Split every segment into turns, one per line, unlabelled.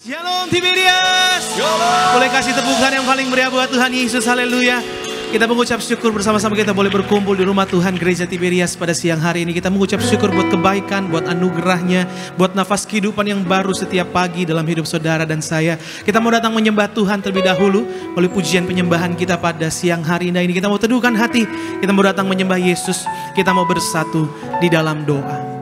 Shalom Tiberias. Boleh kasih tepukan yang paling meriah buat Tuhan Yesus. Haleluya. Kita mengucap syukur bersama-sama, kita boleh berkumpul di rumah Tuhan Gereja Tiberias pada siang hari ini. Kita mengucap syukur buat kebaikan, buat anugerahnya, buat nafas kehidupan yang baru setiap pagi dalam hidup saudara dan saya. Kita mau datang menyembah Tuhan terlebih dahulu oleh pujian penyembahan kita pada siang hari ini. Kita mau teduhkan hati, kita mau datang menyembah Yesus. Kita mau bersatu di dalam doa.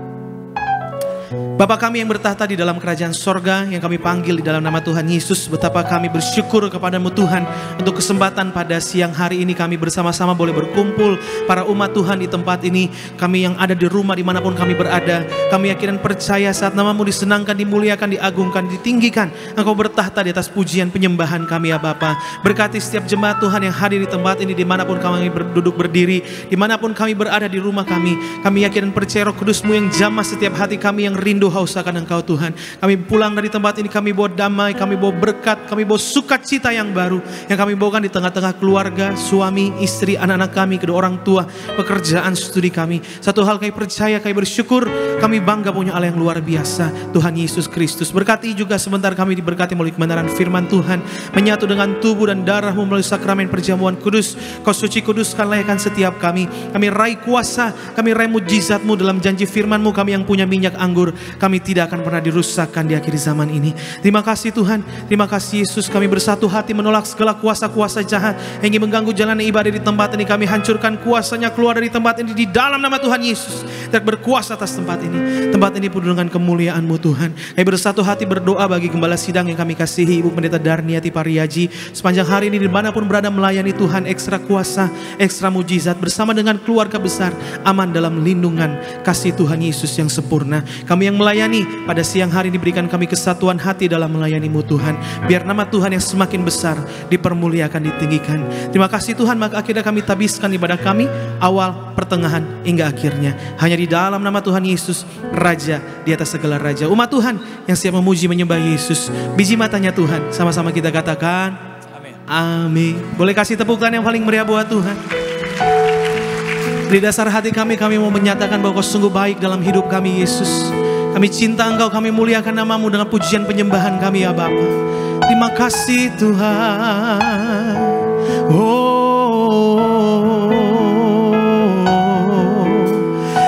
Bapa kami yang bertahta di dalam kerajaan sorga, yang kami panggil di dalam nama Tuhan Yesus, betapa kami bersyukur kepadamu Tuhan untuk kesempatan pada siang hari ini kami bersama-sama boleh berkumpul para umat Tuhan di tempat ini. Kami yang ada di rumah dimanapun kami berada, kami yakin dan percaya saat namamu disenangkan, dimuliakan, diagungkan, ditinggikan. Engkau bertahta di atas pujian penyembahan kami ya Bapa. Berkati setiap jemaat Tuhan yang hadir di tempat ini, dimanapun kami duduk berdiri, dimanapun kami berada di rumah kami. Kami yakin dan percaya Roh Kudus-Mu yang jamah setiap hati kami yang rindu haus akan Engkau Tuhan. Kami pulang dari tempat ini, kami bawa damai, kami bawa berkat, kami bawa sukacita yang baru yang kami bawakan di tengah-tengah keluarga, suami, istri, anak-anak kami, kedua orang tua, pekerjaan, studi kami. Satu hal kami percaya, kami bersyukur, kami bangga punya Allah yang luar biasa, Tuhan Yesus Kristus. Berkati juga sebentar kami diberkati melalui kebenaran firman Tuhan, menyatu dengan tubuh dan darah-Mu melalui sakramen perjamuan kudus. Kau suci kuduskan layakkan setiap kami. Kami raih kuasa, kami raih mujizat-Mu dalam janji firman-Mu. Kami yang punya minyak anggur, kami tidak akan pernah dirusakkan di akhir zaman ini. Terima kasih Tuhan, terima kasih Yesus. Kami bersatu hati menolak segala kuasa-kuasa jahat yang ingin mengganggu jalan ibadah di tempat ini. Kami hancurkan kuasanya, keluar dari tempat ini di dalam nama Tuhan Yesus. Tidak berkuasa atas tempat ini. Tempat ini penuh dengan kemuliaan-Mu Tuhan. Kami bersatu hati berdoa bagi gembala sidang yang kami kasihi, Ibu Pendeta Darniati Pariaji. Sepanjang hari ini dimanapun berada melayani Tuhan, ekstra kuasa, ekstra mujizat bersama dengan keluarga besar, aman dalam lindungan kasih Tuhan Yesus yang sempurna. Kami yang melayani pada siang hari ini, berikan kami kesatuan hati dalam melayani-Mu Tuhan. Biar nama Tuhan yang semakin besar dipermuliakan, ditinggikan. Terima kasih Tuhan, maka akhirnya kami tabiskan ibadah kami awal, pertengahan, hingga akhirnya hanya di dalam nama Tuhan Yesus, Raja di atas segala raja. Umat Tuhan yang siap memuji menyembah Yesus, biji matanya Tuhan, sama-sama kita katakan amin. Boleh kasih tepukan yang paling meriah buat Tuhan. Di dasar hati kami, kami mau menyatakan bahwa Kau sungguh baik dalam hidup kami Yesus. Kami cinta Engkau, kami muliakan nama-Mu dengan pujian penyembahan kami ya Bapa. Terima kasih Tuhan.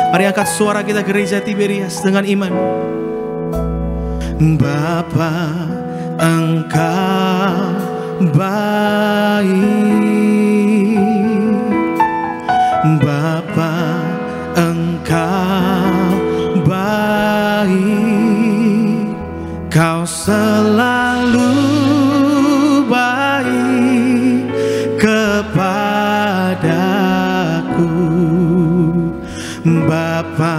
Mari angkat suara kita Gereja Tiberias dengan iman. Bapa, Engkau baik. Bapa, Engkau baik. Kau selalu baik kepadaku. Bapa,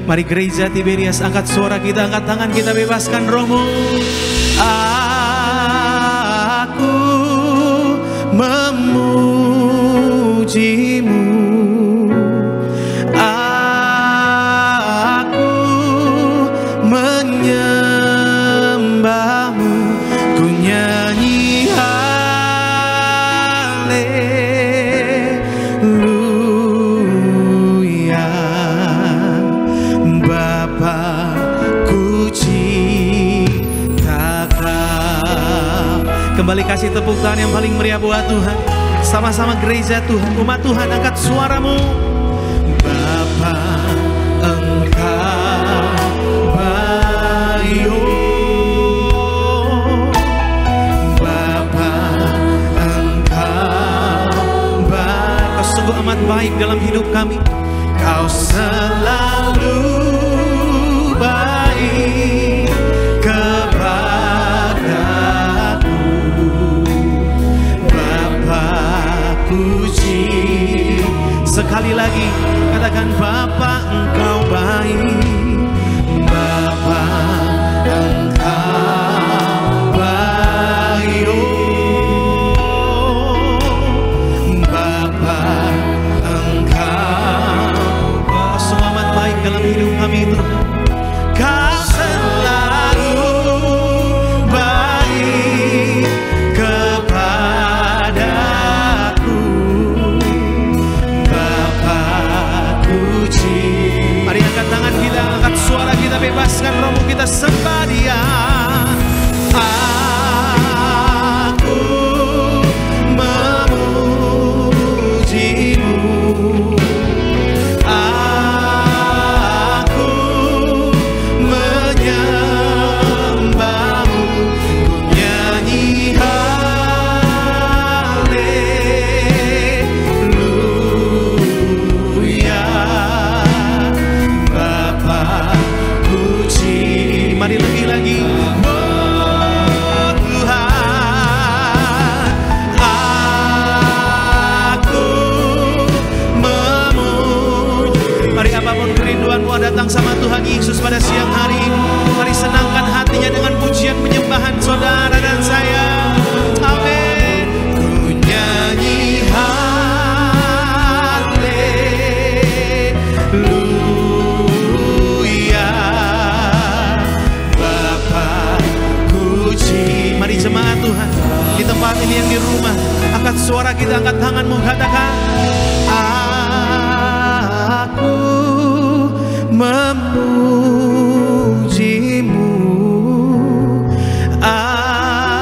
mari Gereja Tiberias, angkat suara kita, angkat tangan kita, bebaskan Roh-Mu. Aku memuji-Mu, aku menyembah-Mu, ku nyanyi haleluya. Bapa, ku cinta-Kau. Kembali kasih tepuk tangan yang paling meriah buat Tuhan. Sama-sama Gereja Tuhan, umat Tuhan, angkat suaramu. Bapa, Engkau baik. Bapa, Engkau baik. Kau sungguh amat baik dalam hidup kami. Kau selalu baik kepadaku. Bapa, puji. Sekali lagi katakan, Bapa, Engkau baik. Bapa, Engkau baik. Bapa, Engkau sungguh amat baik dalam hidup kami Tuhan. Kau selalu baik kepadaku. Bapa, puji. Mari angkat tangan kita, angkat suara kita, bebaskan Roh-Mu kita harapan-Mu datang sama Tuhan Yesus pada siang hari ini. Mari senangkan hatinya dengan pujian penyembahan saudara dan saya. Amin. Ku nyanyi haleluya, Bapa puji. Mari jemaat Tuhan di tempat ini yang di rumah, angkat suara kita, angkat tanganmu, katakan, aku memuji-Mu. Amin.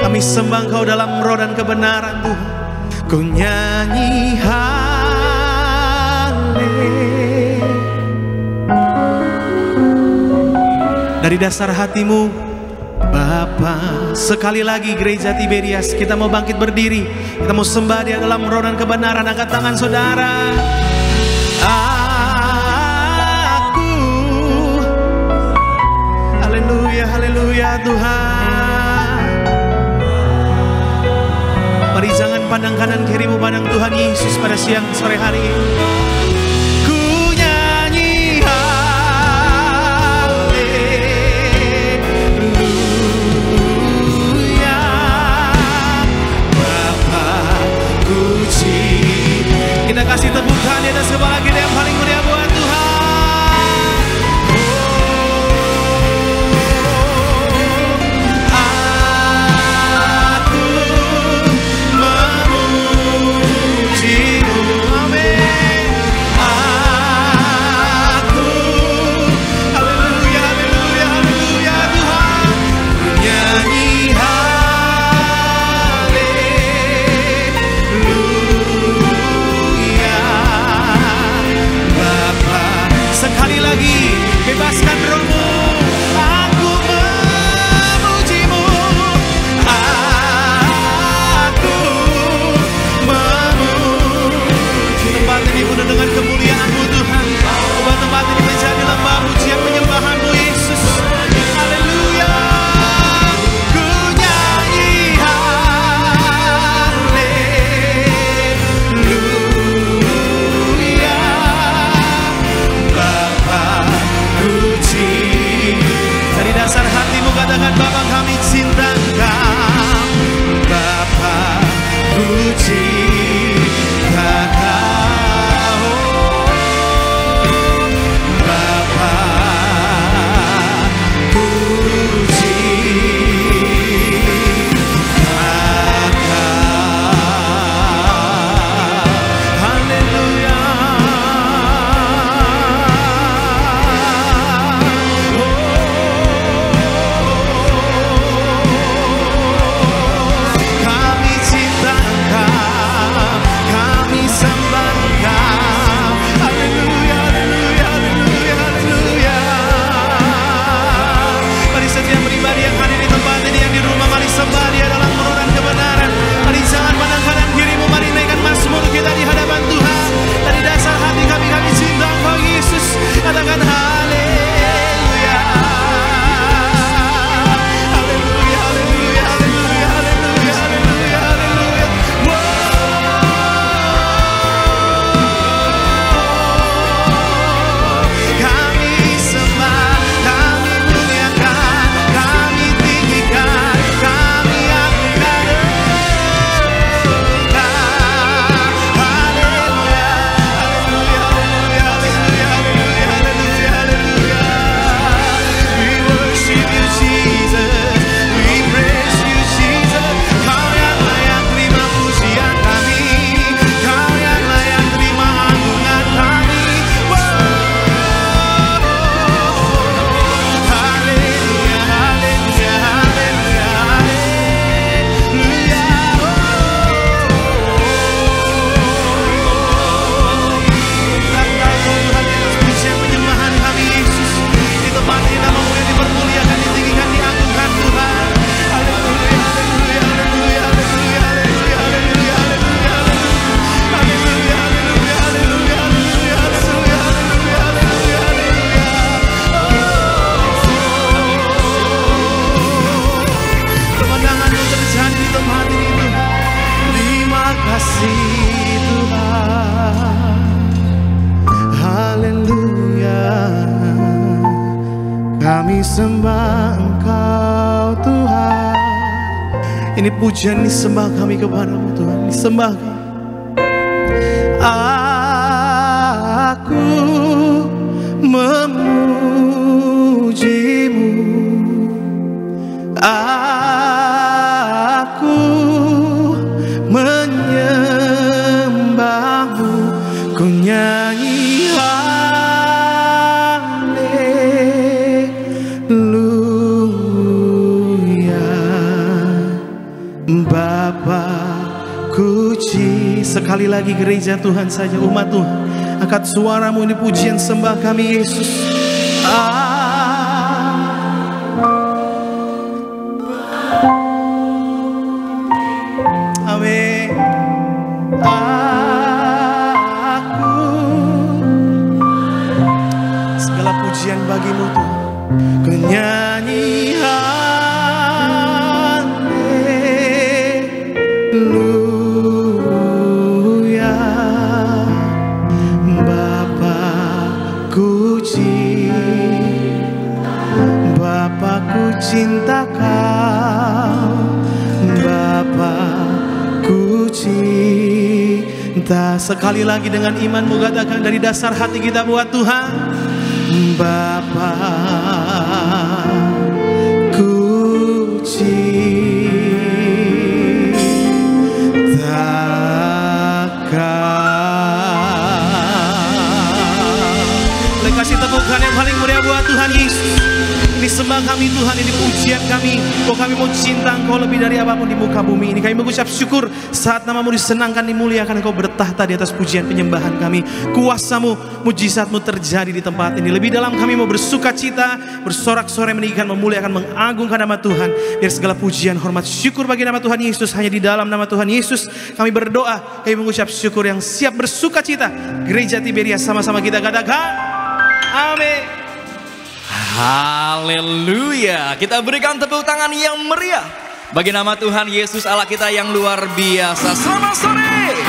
Kami sembah Engkau dalam roh dan kebenaran Tuhan. Ku nyanyi dari dasar hatimu, Bapa. Sekali lagi gereja Tiberias, kita mau bangkit berdiri, kita mau sembah Dia dalam roh dan kebenaran. Angkat tangan saudara. Aku, haleluya, haleluya Tuhan. Mari jangan pandang kanan kirimu, pandang Tuhan Yesus pada siang sore hari ini. Kita kasih tepukan di atas kepala kita yang paling mulia buat Tuhan. Aku memuji-Mu. Amin. Aku, haleluya, haleluya, haleluya Tuhan. Nyanyi. Haleluya. sembah Engkau Tuhan. Ini pujian, ini sembah kami kepadamu Tuhan, ini sembah kami. Aku memujimu, aku menyembahmu, ku nyanyi haleluya. Bapakku, sekali lagi gereja Tuhan saja, umat Tuhan, angkat suaramu, ini pujian sembah kami Yesus. Amin. Aku, segala pujian bagimu Tuhan, ku nyanyi haleluya. Bapakku cinta Kau, Bapakku cinta. Sekali lagi dengan imanmu katakan dari dasar hati kita buat Tuhan. Bapakku cinta Kau. Boleh kasih tepukan yang paling meriah buat Tuhan Yesus. Ini sembah kami Tuhan, ini pujian kami. Oh, kami mau cinta Engkau lebih dari apapun di muka bumi ini. Kami mengucap syukur saat namamu disenangkan, dimuliakan. Engkau bertahta di atas pujian penyembahan kami. Kuasamu, mujizatmu terjadi di tempat ini. Lebih dalam kami mau bersuka cita, bersorak-sorai, meninggikan, memuliakan, mengagungkan nama Tuhan. Biar segala pujian, hormat, syukur bagi nama Tuhan Yesus. Hanya di dalam nama Tuhan Yesus kami berdoa, kami mengucap syukur yang siap bersuka cita. Gereja Tiberias sama-sama kita katakan amin.
Haleluya. Kita berikan tepuk tangan yang meriah bagi nama Tuhan Yesus Allah kita yang luar biasa. Selamat sore,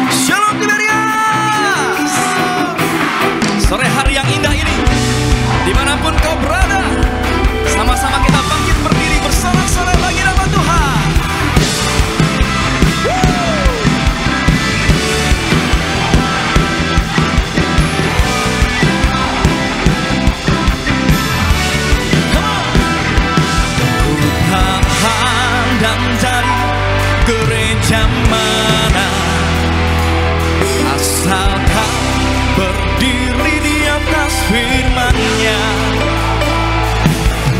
Shalom Tiberias. Sore hari yang indah ini, dimanapun kau berada, sama-sama kita bangkit berdiri bersorak-sorai bagi nama Tuhan. Dan dari gereja mana, asal kau berdiri di atas firman-Nya.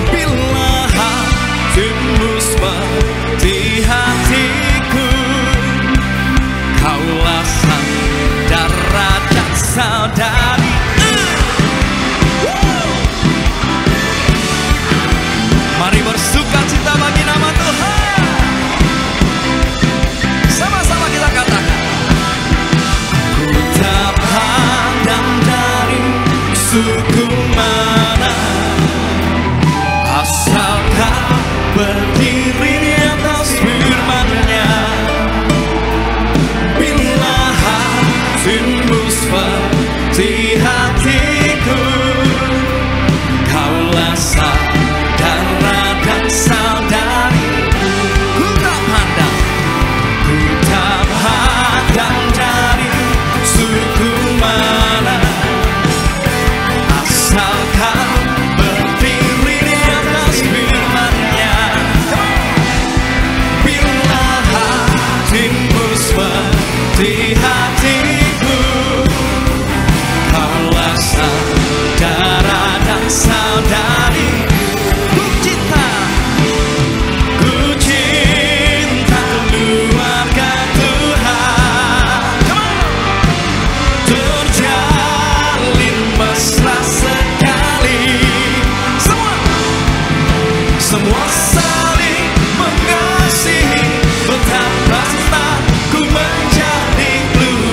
Bila hatimu seperti hatiku, kaulah saudara dan saudari. Mari bersuka cita bagi nama Tuhan. Sama-sama kita katakan, ku tak pandang dari suku mana, asal kau berdiri di atas firman-Nya. Bila hatimu seperti hatiku, kaulah saudara dan saudari. Ku tak pandang dari suku mana, asal kau berdiri di atas firman-Nya. Bila hatimu seperti hatiku, kaulah saudara dan saudari. Ku cinta keluarga Tuhan. Terjalin mesra sekali. Semua saling mengasihi. Betapa senang ku menjadi keluarga.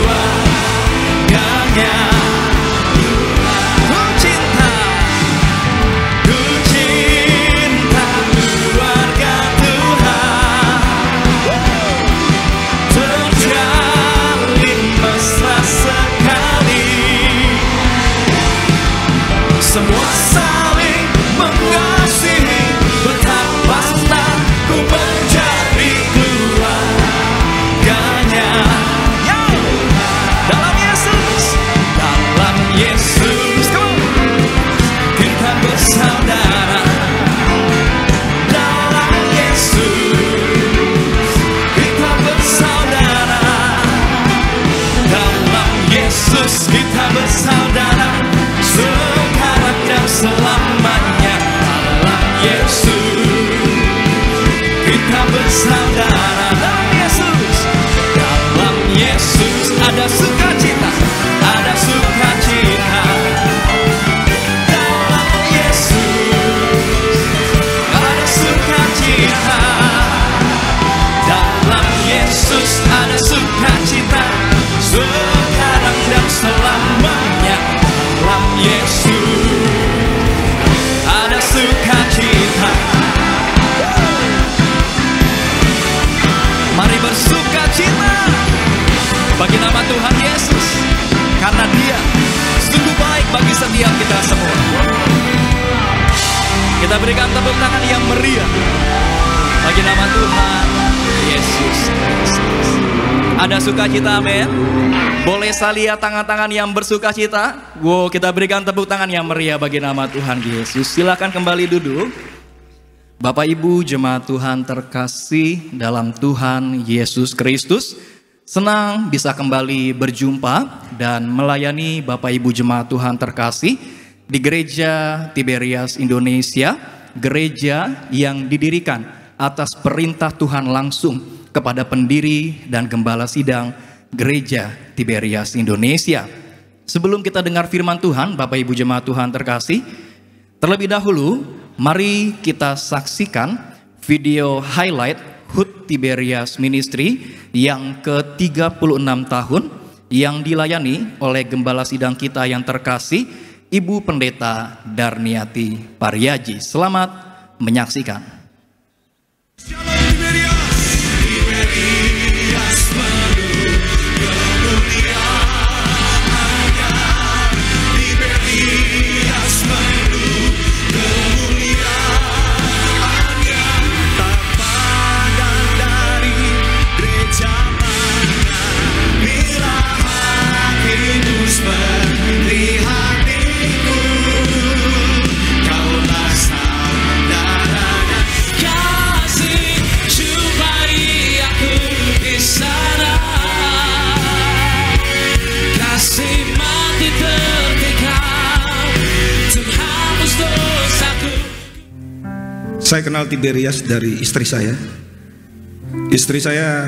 kita bersaudara sekarang dan selamanya. Dalam Yesus kita bersaudara. Dalam Yesus, dalam Yesus ada sukacita, ada sukacita. Dalam Yesus ada sukacita. Dalam Yesus ada sukacita sekarang dan selamanya. Dalam Yesus ada sukacita. Mari bersukacita bagi nama Tuhan Yesus, karena Dia sungguh baik bagi setiap kita semua. Kita berikan tepuk tangan yang meriah bagi nama Tuhan Yesus Kristus. Ada sukacita, amin. Boleh saya lihat tangan-tangan yang bersukacita? Wow, kita berikan tepuk tangan yang meriah bagi nama Tuhan Yesus. Silakan kembali duduk. Bapak Ibu jemaat Tuhan terkasih dalam Tuhan Yesus Kristus, senang bisa kembali berjumpa dan melayani Bapak Ibu jemaat Tuhan terkasih di Gereja Tiberias Indonesia, gereja yang didirikan atas perintah Tuhan langsung kepada pendiri dan gembala sidang Gereja Tiberias Indonesia. Sebelum kita dengar firman Tuhan, Bapak Ibu jemaat Tuhan terkasih, terlebih dahulu mari kita saksikan video highlight HUT Tiberias Ministry yang ke-36 tahun yang dilayani oleh gembala sidang kita yang terkasih, Ibu Pendeta Darniati Pariaji. Selamat menyaksikan.
Saya kenal Tiberias dari istri saya. Istri saya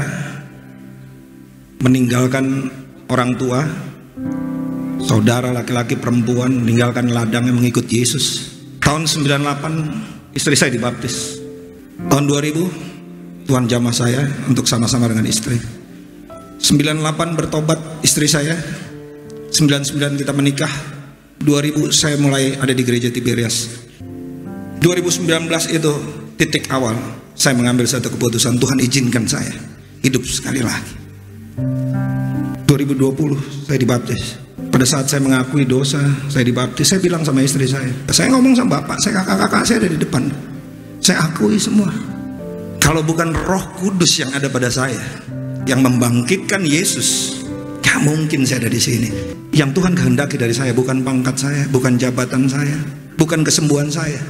meninggalkan orang tua, saudara laki-laki perempuan, meninggalkan ladangnya mengikut Yesus. Tahun 98 istri saya dibaptis. Tahun 2000 Tuhan jamah saya untuk sama-sama dengan istri. 98 bertobat istri saya. 99 kita menikah. 2000 saya mulai ada di gereja Tiberias. 2019 itu titik awal saya mengambil satu keputusan, Tuhan izinkan saya hidup sekali lagi. 2020 saya dibaptis. Pada saat saya mengakui dosa, saya dibaptis, saya bilang sama istri saya ngomong sama bapak, saya kakak-kakak saya ada di depan, saya akui semua. Kalau bukan Roh Kudus yang ada pada saya, yang membangkitkan Yesus, gak mungkin saya ada di sini. Yang Tuhan kehendaki dari saya bukan pangkat saya, bukan jabatan saya, bukan kesembuhan saya.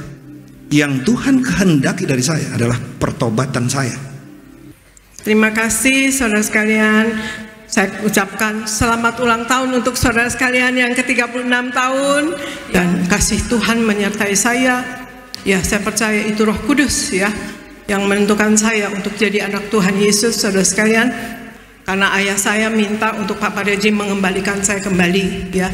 Yang Tuhan kehendaki dari saya adalah pertobatan saya.
Terima kasih saudara sekalian. Saya ucapkan selamat ulang tahun untuk saudara sekalian yang ke-36 tahun. Dan kasih Tuhan menyertai saya. Ya, saya percaya itu Roh Kudus ya, yang menentukan saya untuk jadi anak Tuhan Yesus, saudara sekalian. Karena ayah saya minta untuk Pak Pareji mengembalikan saya kembali ya.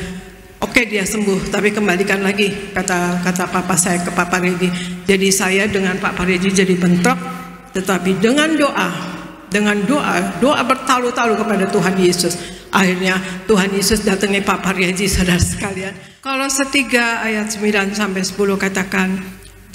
Oke, dia sembuh, tapi kembalikan lagi, kata papa saya ke Pak Pareji. Jadi saya dengan Pak Pareji jadi bentrok, tetapi dengan doa bertalu-talu kepada Tuhan Yesus. Akhirnya Tuhan Yesus datangi Pak Pareji, saudara sekalian. Kolose 3 ayat 9-10 katakan,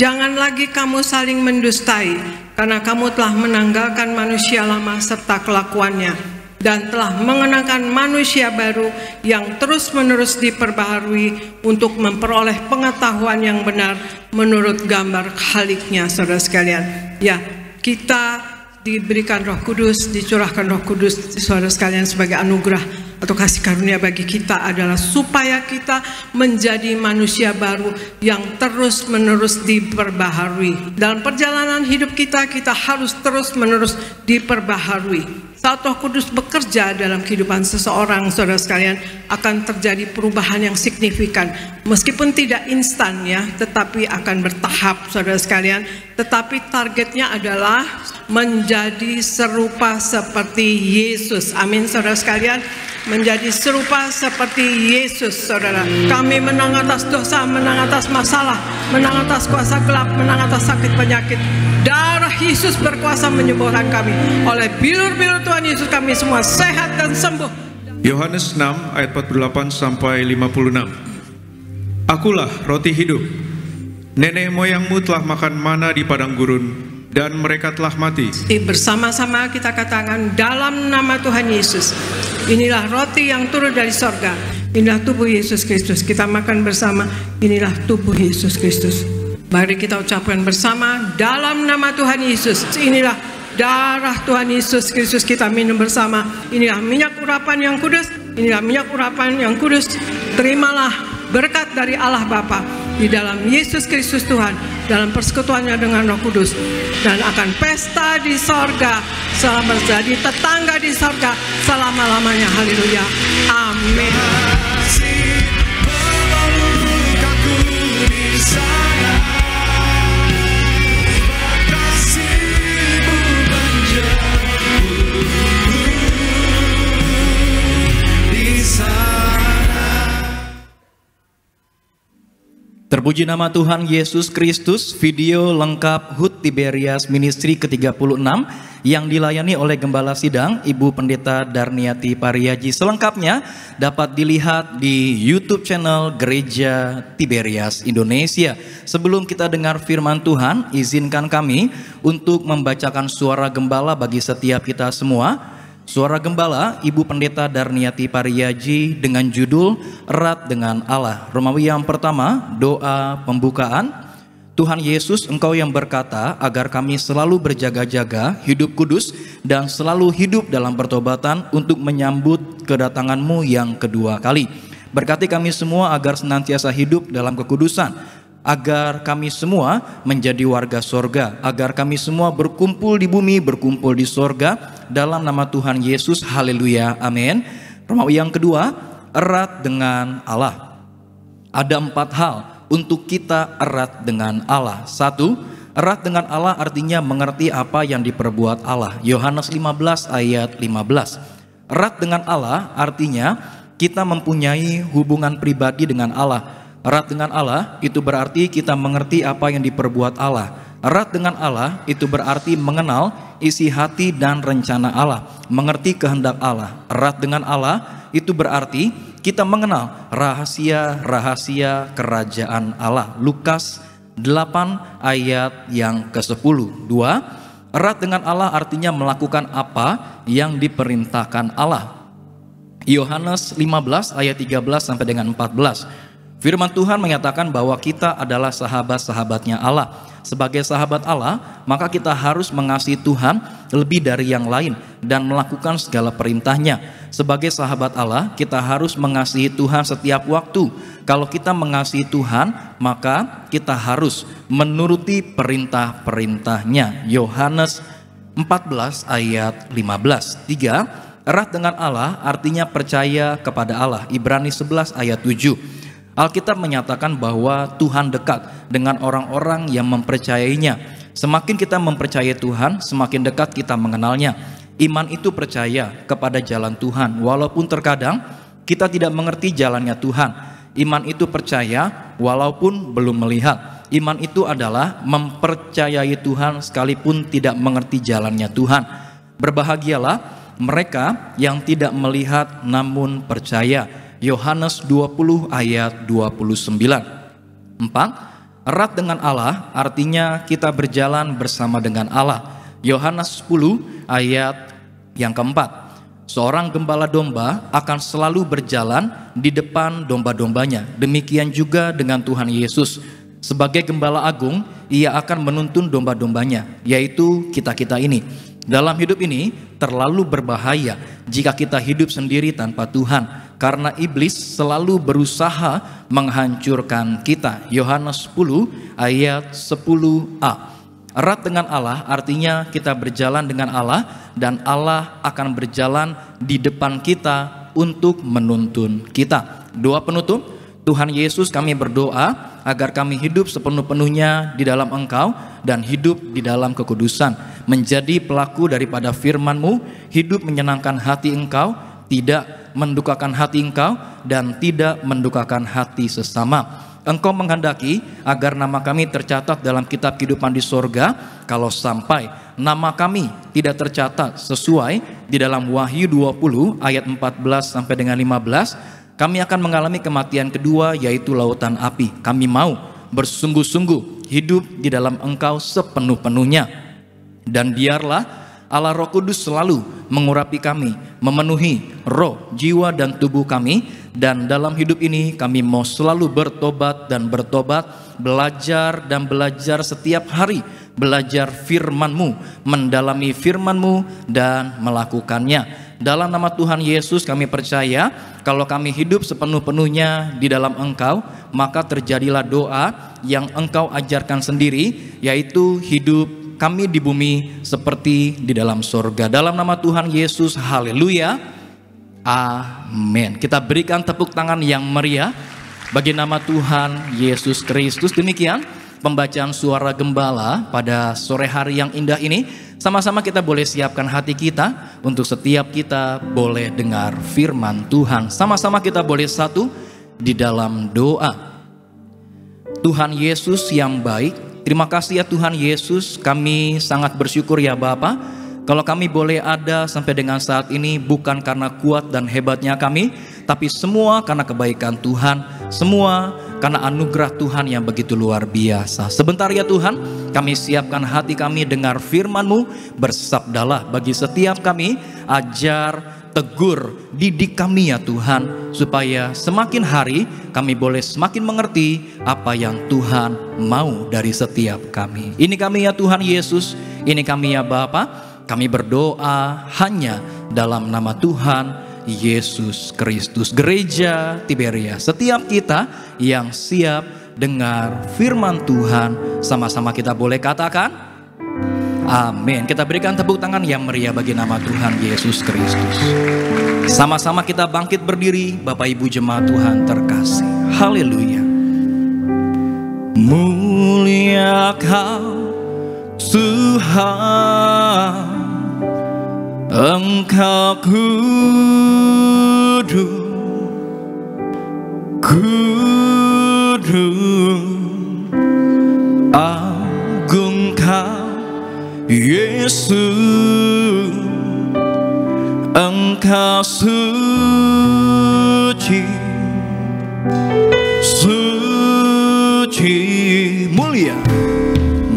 jangan lagi kamu saling mendustai, karena kamu telah menanggalkan manusia lama serta kelakuannya, dan telah mengenakan manusia baru yang terus-menerus diperbaharui untuk memperoleh pengetahuan yang benar menurut gambar Khaliknya, saudara sekalian. Ya, kita diberikan Roh Kudus, dicurahkan Roh Kudus, saudara sekalian, sebagai anugerah atau kasih karunia bagi kita adalah supaya kita menjadi manusia baru yang terus-menerus diperbaharui. Dalam perjalanan hidup kita, kita harus terus-menerus diperbaharui. Saat Roh Kudus bekerja dalam kehidupan seseorang, saudara sekalian, akan terjadi perubahan yang signifikan. Meskipun tidak instan ya, tetapi akan bertahap, saudara sekalian. Tetapi targetnya adalah menjadi serupa seperti Yesus. Amin, saudara sekalian. Menjadi serupa seperti Yesus, saudara. Kami menang atas dosa, menang atas masalah, menang atas kuasa gelap, menang atas sakit penyakit. Darah Yesus berkuasa menyembuhkan kami. Oleh bilur-bilur Tuhan Yesus kami semua sehat dan sembuh.
Yohanes 6 ayat 48 sampai 56. Akulah roti hidup. Nenek moyangmu telah makan mana di padang gurun, dan mereka telah mati.
Bersama-sama kita katakan dalam nama Tuhan Yesus. Inilah roti yang turun dari sorga. Inilah tubuh Yesus Kristus. Kita makan bersama. Inilah tubuh Yesus Kristus. Mari kita ucapkan bersama dalam nama Tuhan Yesus. Inilah darah Tuhan Yesus Kristus. Kita minum bersama. Inilah minyak urapan yang kudus. Inilah minyak urapan yang kudus. Terimalah berkat dari Allah Bapa di dalam Yesus Kristus Tuhan, dalam persekutuannya dengan Roh Kudus, dan akan pesta di sorga, selama jadi tetangga di sorga selama-lamanya. Haleluya. Amin.
Terpuji nama Tuhan Yesus Kristus. Video lengkap HUT Tiberias Ministry ke-36 yang dilayani oleh Gembala Sidang Ibu Pendeta Darniati Pariyaji. Selengkapnya dapat dilihat di YouTube channel Gereja Tiberias Indonesia. Sebelum kita dengar firman Tuhan, izinkan kami untuk membacakan suara gembala bagi setiap kita semua. Suara gembala Ibu Pendeta Darniati Pariyaji dengan judul Erat dengan Allah. Romawi yang pertama, doa pembukaan. Tuhan Yesus, Engkau yang berkata agar kami selalu berjaga-jaga, hidup kudus, dan selalu hidup dalam pertobatan untuk menyambut kedatangan-Mu yang kedua kali. Berkati kami semua agar senantiasa hidup dalam kekudusan, agar kami semua menjadi warga sorga, agar kami semua berkumpul di bumi, berkumpul di sorga, dalam nama Tuhan Yesus. Haleluya, amin. Romawi yang kedua, erat dengan Allah. Ada 4 hal untuk kita erat dengan Allah. 1, erat dengan Allah artinya mengerti apa yang diperbuat Allah. Yohanes 15 ayat 15. Erat dengan Allah artinya kita mempunyai hubungan pribadi dengan Allah. Erat dengan Allah itu berarti kita mengerti apa yang diperbuat Allah. Erat dengan Allah itu berarti mengenal isi hati dan rencana Allah, mengerti kehendak Allah. Erat dengan Allah itu berarti kita mengenal rahasia-rahasia kerajaan Allah. Lukas 8 ayat yang ke-10. 2, erat dengan Allah artinya melakukan apa yang diperintahkan Allah. Yohanes 15 ayat 13 sampai dengan 14. Firman Tuhan menyatakan bahwa kita adalah sahabat-sahabatnya Allah. Sebagai sahabat Allah, maka kita harus mengasihi Tuhan lebih dari yang lain dan melakukan segala perintahnya. Sebagai sahabat Allah, kita harus mengasihi Tuhan setiap waktu. Kalau kita mengasihi Tuhan, maka kita harus menuruti perintah-perintahnya. Yohanes 14 ayat 15. 3, erat dengan Allah artinya percaya kepada Allah. Ibrani 11 ayat 7. Alkitab menyatakan bahwa Tuhan dekat dengan orang-orang yang mempercayainya. Semakin kita mempercayai Tuhan, semakin dekat kita mengenalnya. Iman itu percaya kepada jalan Tuhan, walaupun terkadang kita tidak mengerti jalannya Tuhan. Iman itu percaya walaupun belum melihat. Iman itu adalah mempercayai Tuhan sekalipun tidak mengerti jalannya Tuhan. Berbahagialah mereka yang tidak melihat namun percaya. Yohanes 20 ayat 29. 4, erat dengan Allah artinya kita berjalan bersama dengan Allah. Yohanes 10 ayat yang keempat. Seorang gembala domba akan selalu berjalan di depan domba-dombanya. Demikian juga dengan Tuhan Yesus. Sebagai gembala agung, ia akan menuntun domba-dombanya, yaitu kita-kita ini. Dalam hidup ini terlalu berbahaya jika kita hidup sendiri tanpa Tuhan, karena iblis selalu berusaha menghancurkan kita. Yohanes 10 ayat 10a. Erat dengan Allah artinya kita berjalan dengan Allah, dan Allah akan berjalan di depan kita untuk menuntun kita. Doa penutup. Tuhan Yesus, kami berdoa agar kami hidup sepenuh-penuhnya di dalam Engkau dan hidup di dalam kekudusan, menjadi pelaku daripada firman-Mu, hidup menyenangkan hati Engkau, tidak mendukakan hati Engkau, dan tidak mendukakan hati sesama. Engkau menghendaki agar nama kami tercatat dalam kitab kehidupan di sorga. Kalau sampai nama kami tidak tercatat sesuai di dalam Wahyu 20 ayat 14 sampai dengan 15, kami akan mengalami kematian kedua, yaitu lautan api. Kami mau bersungguh-sungguh hidup di dalam Engkau sepenuh-penuhnya. Dan biarlah Allah Roh Kudus selalu mengurapi kami, memenuhi roh, jiwa, dan tubuh kami. Dan dalam hidup ini kami mau selalu bertobat dan bertobat, belajar dan belajar setiap hari, belajar firman-Mu, mendalami firman-Mu, dan melakukannya. Dalam nama Tuhan Yesus kami percaya, kalau kami hidup sepenuh-penuhnya di dalam Engkau, maka terjadilah doa yang Engkau ajarkan sendiri, yaitu hidup kami di bumi seperti di dalam surga. Dalam nama Tuhan Yesus, haleluya, amin. Kita berikan tepuk tangan yang meriah bagi nama Tuhan Yesus Kristus. Demikian pembacaan suara gembala pada sore hari yang indah ini. Sama-sama kita boleh siapkan hati kita untuk setiap kita boleh dengar firman Tuhan. Sama-sama kita boleh satu di dalam doa. Tuhan Yesus yang baik, terima kasih ya Tuhan Yesus, kami sangat bersyukur ya Bapa, kalau kami boleh ada sampai dengan saat ini bukan karena kuat dan hebatnya kami, tapi semua karena kebaikan Tuhan, semua karena anugerah Tuhan yang begitu luar biasa. Sebentar ya Tuhan, kami siapkan hati kami dengar firman-Mu, bersabdalah bagi setiap kami, ajar, tegur, didik kami ya Tuhan, supaya semakin hari kami boleh semakin mengerti apa yang Tuhan mau dari setiap kami. Ini kami ya Tuhan Yesus, ini kami ya Bapa, kami berdoa hanya dalam nama Tuhan Yesus Kristus. Gereja Tiberias, setiap kita yang siap dengar firman Tuhan, sama-sama kita boleh katakan amin. Kita berikan tepuk tangan yang meriah bagi nama Tuhan Yesus Kristus. Sama-sama kita bangkit berdiri, Bapak Ibu jemaat Tuhan terkasih. Haleluya. Mulia Kau Tuhan, Engkau kudus, kudus, agung Kau Yesus, Engkau suci, suci, mulia,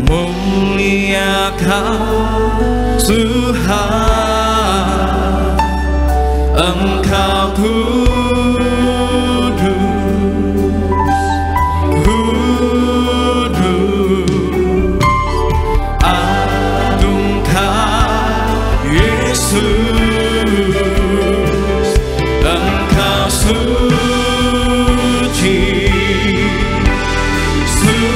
mulia Kau Tuhan, Engkau kudus, kudus, agung Kau Yesus, Engkau suci, suci.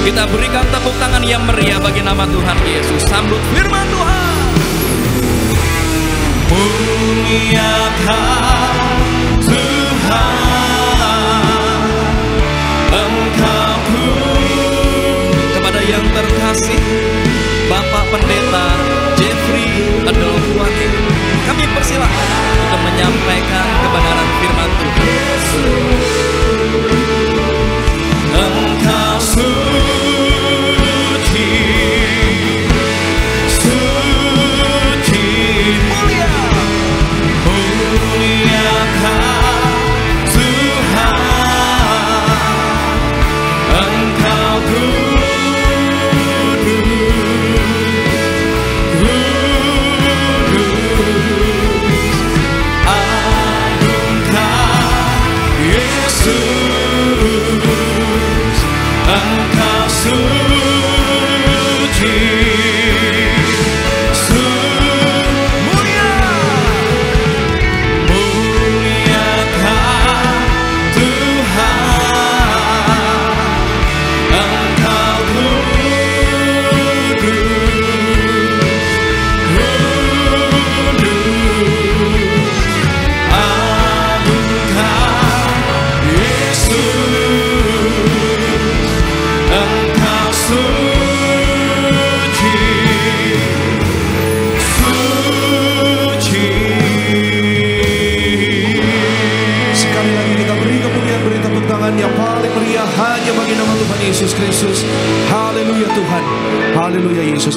Kita berikan tepuk tangan yang meriah bagi nama Tuhan Yesus. Sambut firman Tuhan. Mulia Kau Tuhan, Engkau kudus. Kepada yang terkasih Bapak Pendeta Jeffrey Adolfuani, kami persilahkan untuk menyampaikan kebenaran firman Tuhan. Engkau suci, suci, mulia, mulia Kau Tuhan, Engkau kudus,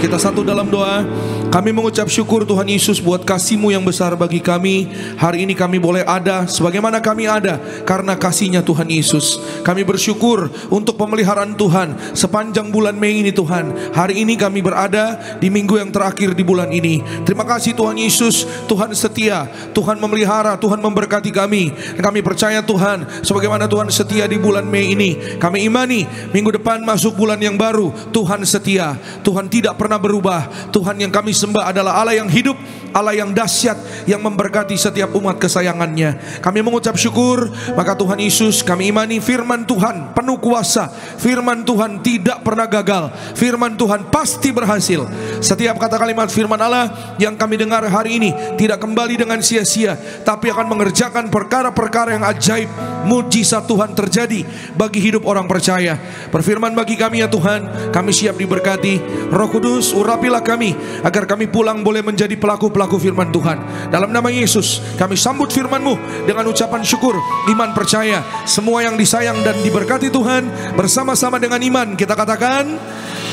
Kita satu dalam doa. Kami mengucap syukur Tuhan Yesus buat kasih-Mu yang besar bagi kami. Hari ini kami boleh ada sebagaimana kami ada karena kasih-Nya Tuhan Yesus. Kami bersyukur untuk pemeliharaan Tuhan sepanjang bulan Mei ini Tuhan. Hari ini kami berada di minggu yang terakhir di bulan ini. Terima kasih Tuhan Yesus. Tuhan setia, Tuhan memelihara, Tuhan memberkati kami. Kami percaya Tuhan, sebagaimana Tuhan setia di bulan Mei ini, kami imani minggu depan masuk bulan yang baru. Tuhan setia, Tuhan tidak pernah berubah. Tuhan yang kami sembah adalah Allah yang hidup, Allah yang dahsyat, yang memberkati setiap umat kesayangannya. Kami mengucap syukur. Maka Tuhan Yesus, kami imani firman Tuhan penuh kuasa. Firman Tuhan tidak pernah gagal. Firman Tuhan pasti berhasil. Setiap kata kalimat firman Allah yang kami dengar hari ini tidak kembali dengan sia-sia, tapi akan mengerjakan perkara-perkara yang ajaib. Mujizat Tuhan terjadi bagi hidup orang percaya. Berfirman bagi kami ya Tuhan, kami siap diberkati. Roh Kudus, urapilah kami agar kami pulang boleh menjadi pelaku-pelaku firman Tuhan. Dalam nama Yesus kami sambut firman-Mu dengan ucapan syukur, iman percaya. Semua yang disayang dan diberkati Tuhan bersama-sama dengan iman kita katakan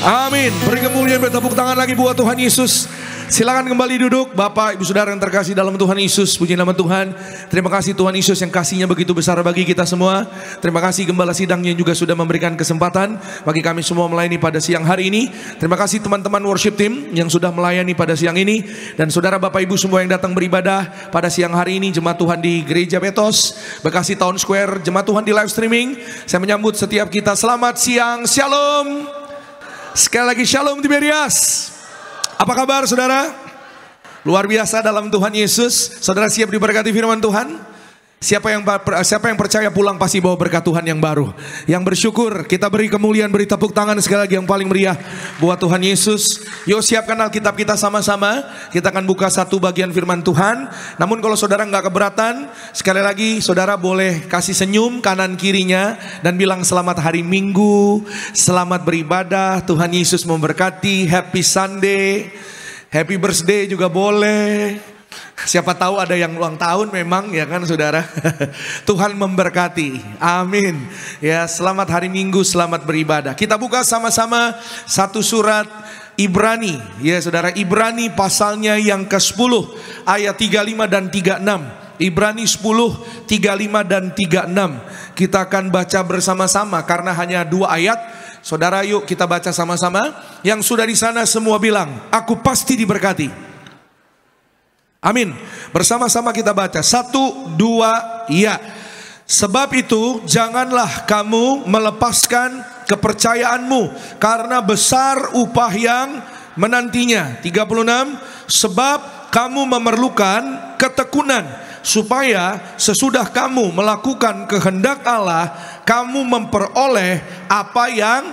amin. Beri kemuliaan, bertepuk tangan lagi buat Tuhan Yesus. Silakan kembali duduk Bapak Ibu Saudara yang terkasih dalam Tuhan Yesus. Puji nama Tuhan. Terima kasih Tuhan Yesus yang kasih-Nya begitu besar bagi kita semua. Terima kasih Gembala Sidang yang juga sudah memberikan kesempatan bagi kami semua melayani pada siang hari ini. Terima kasih teman-teman worship team yang sudah melayani pada siang ini. Dan saudara Bapak Ibu semua yang datang beribadah pada siang hari ini. Jemaat Tuhan di Gereja Betos, Bekasi Town Square, jemaat Tuhan di live streaming. Saya menyambut setiap kita selamat siang, shalom. Sekali lagi shalom Tiberias. Apa kabar saudara? Luar biasa dalam Tuhan Yesus. Saudara siap diberkati firman Tuhan? Siapa yang percaya pulang pasti bawa berkat Tuhan yang baru. Yang bersyukur kita beri kemuliaan, beri tepuk tangan sekali lagi yang paling meriah buat Tuhan Yesus. Yuk siapkan Alkitab kita sama-sama. Kita akan buka satu bagian firman Tuhan. Namun kalau saudara nggak keberatan, sekali lagi saudara boleh kasih senyum kanan kirinya dan bilang selamat hari Minggu, selamat beribadah, Tuhan Yesus memberkati, happy Sunday, happy birthday juga boleh. Siapa tahu ada yang ulang tahun memang ya kan saudara. Tuhan memberkati. Amin. Ya, selamat hari Minggu, selamat beribadah. Kita buka sama-sama satu surat Ibrani. Ya saudara, Ibrani pasalnya yang ke-10 ayat 35 dan 36. Ibrani 10, 35 dan 36. Kita akan baca bersama-sama karena hanya 2 ayat. Saudara yuk kita baca sama-sama. Yang sudah di sana semua bilang, aku pasti diberkati. Amin. Bersama-sama kita baca. 1, 2, ya. Sebab itu janganlah kamu melepaskan kepercayaanmu, karena besar upah yang menantinya. 36. Sebab kamu memerlukan ketekunan, supaya sesudah kamu melakukan kehendak Allah, kamu memperoleh apa yang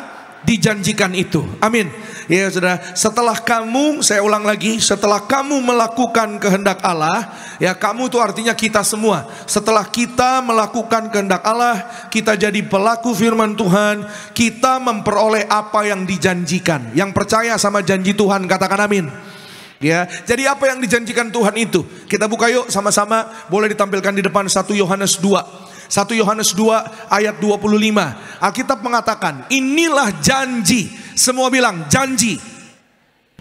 dijanjikan itu. Amin. Ya saudara, setelah kamu, saya ulang lagi, setelah kamu melakukan kehendak Allah, ya kamu itu artinya kita semua. Setelah kita melakukan kehendak Allah, kita jadi pelaku firman Tuhan, kita memperoleh apa yang dijanjikan. Yang percaya sama janji Tuhan katakan amin. Ya, jadi apa yang dijanjikan Tuhan itu? Kita buka yuk sama-sama, boleh ditampilkan di depan 1 Yohanes 2. 1 Yohanes 2 ayat 25. Alkitab mengatakan, inilah janji. Semua bilang janji.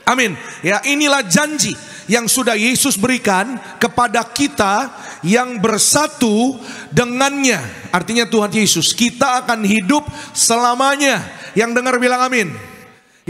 Amin. Ya, inilah janji yang sudah Yesus berikan kepada kita yang bersatu dengannya. Artinya Tuhan Yesus, kita akan hidup selamanya. Yang dengar bilang amin.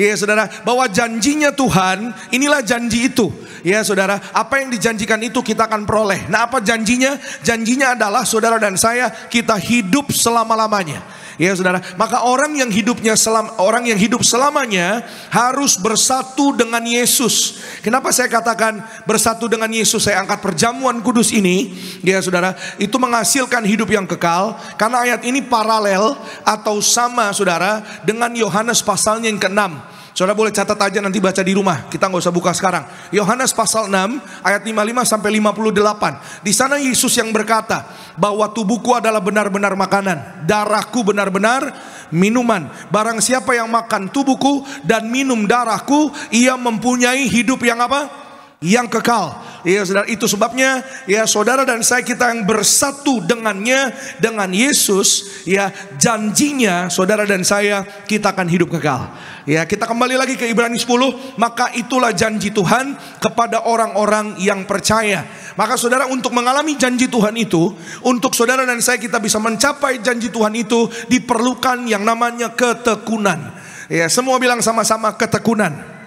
Ya saudara, bahwa janjinya Tuhan, inilah janji itu. Ya saudara, apa yang dijanjikan itu kita akan peroleh. Nah apa janjinya? Janjinya adalah saudara dan saya, kita hidup selama-lamanya. Ya saudara, maka orang yang hidup selamanya harus bersatu dengan Yesus. Kenapa saya katakan bersatu dengan Yesus? Saya angkat perjamuan kudus ini, ya saudara, itu menghasilkan hidup yang kekal. Karena ayat ini paralel atau sama saudara dengan Yohanes pasalnya yang ke-6. Saudara boleh catat aja nanti baca di rumah. Kita nggak usah buka sekarang. Yohanes pasal 6 ayat 55 sampai 58. Di sana Yesus yang berkata bahwa tubuhku adalah benar-benar makanan, darahku benar-benar minuman. Barang siapa yang makan tubuhku dan minum darahku, ia mempunyai hidup yang apa? Yang kekal. Ya saudara, itu sebabnya ya saudara dan saya, kita yang bersatu dengannya, dengan Yesus, ya janjinya saudara dan saya, kita akan hidup kekal. Ya, kita kembali lagi ke Ibrani 10, maka itulah janji Tuhan kepada orang-orang yang percaya. Maka saudara, untuk mengalami janji Tuhan itu, untuk saudara dan saya kita bisa mencapai janji Tuhan itu, diperlukan yang namanya ketekunan. Ya, semua bilang sama-sama ketekunan.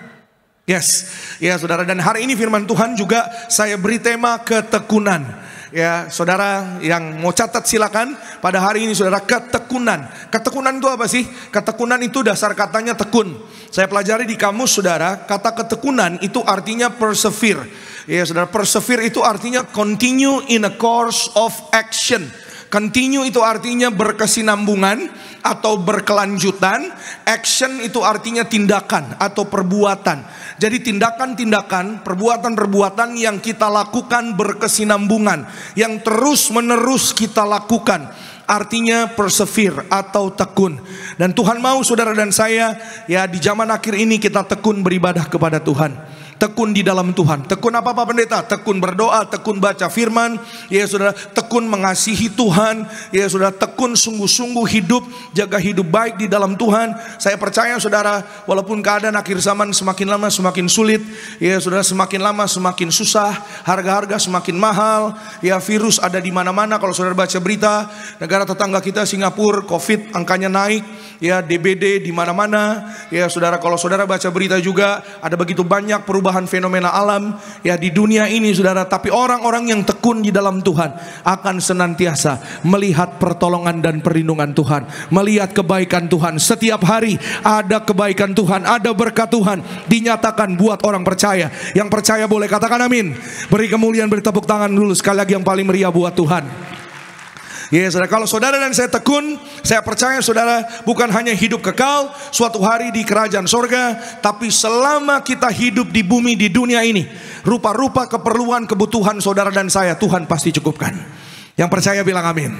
Yes, ya saudara, dan hari ini firman Tuhan juga saya beri tema ketekunan. Ya, saudara yang mau catat silakan. Pada hari ini saudara, ketekunan. Ketekunan itu apa sih? Ketekunan itu dasar katanya tekun. Saya pelajari di kamus saudara, kata ketekunan itu artinya persevere. Ya saudara, persevere itu artinya continue in a course of action. Continue itu artinya berkesinambungan atau berkelanjutan. Action itu artinya tindakan atau perbuatan. Jadi tindakan-tindakan, perbuatan-perbuatan yang kita lakukan berkesinambungan, yang terus menerus kita lakukan, artinya persevere atau tekun. Dan Tuhan mau saudara dan saya, ya di zaman akhir ini kita tekun beribadah kepada Tuhan. Tekun di dalam Tuhan. Tekun apa Pak Pendeta? Tekun berdoa, tekun baca firman, ya saudara, tekun mengasihi Tuhan, ya saudara, tekun sungguh-sungguh hidup, jaga hidup baik di dalam Tuhan. Saya percaya saudara, walaupun keadaan akhir zaman semakin lama semakin sulit, ya saudara, semakin lama semakin susah, harga-harga semakin mahal, ya virus ada di mana-mana. Kalau saudara baca berita, negara tetangga kita Singapura, Covid angkanya naik, ya DBD di mana-mana, ya saudara. Kalau saudara baca berita juga ada begitu banyak perubahan fenomena alam ya di dunia ini saudara. Tapi orang-orang yang tekun di dalam Tuhan akan senantiasa melihat pertolongan dan perlindungan Tuhan, melihat kebaikan Tuhan. Setiap hari ada kebaikan Tuhan, ada berkat Tuhan dinyatakan buat orang percaya. Yang percaya boleh katakan amin. Beri kemuliaan, beri tepuk tangan dulu sekali lagi yang paling meriah buat Tuhan. Ya saudara, kalau saudara dan saya tekun, saya percaya saudara bukan hanya hidup kekal suatu hari di kerajaan sorga, tapi selama kita hidup di bumi, di dunia ini, rupa-rupa keperluan kebutuhan saudara dan saya Tuhan pasti cukupkan. Yang percaya bilang amin.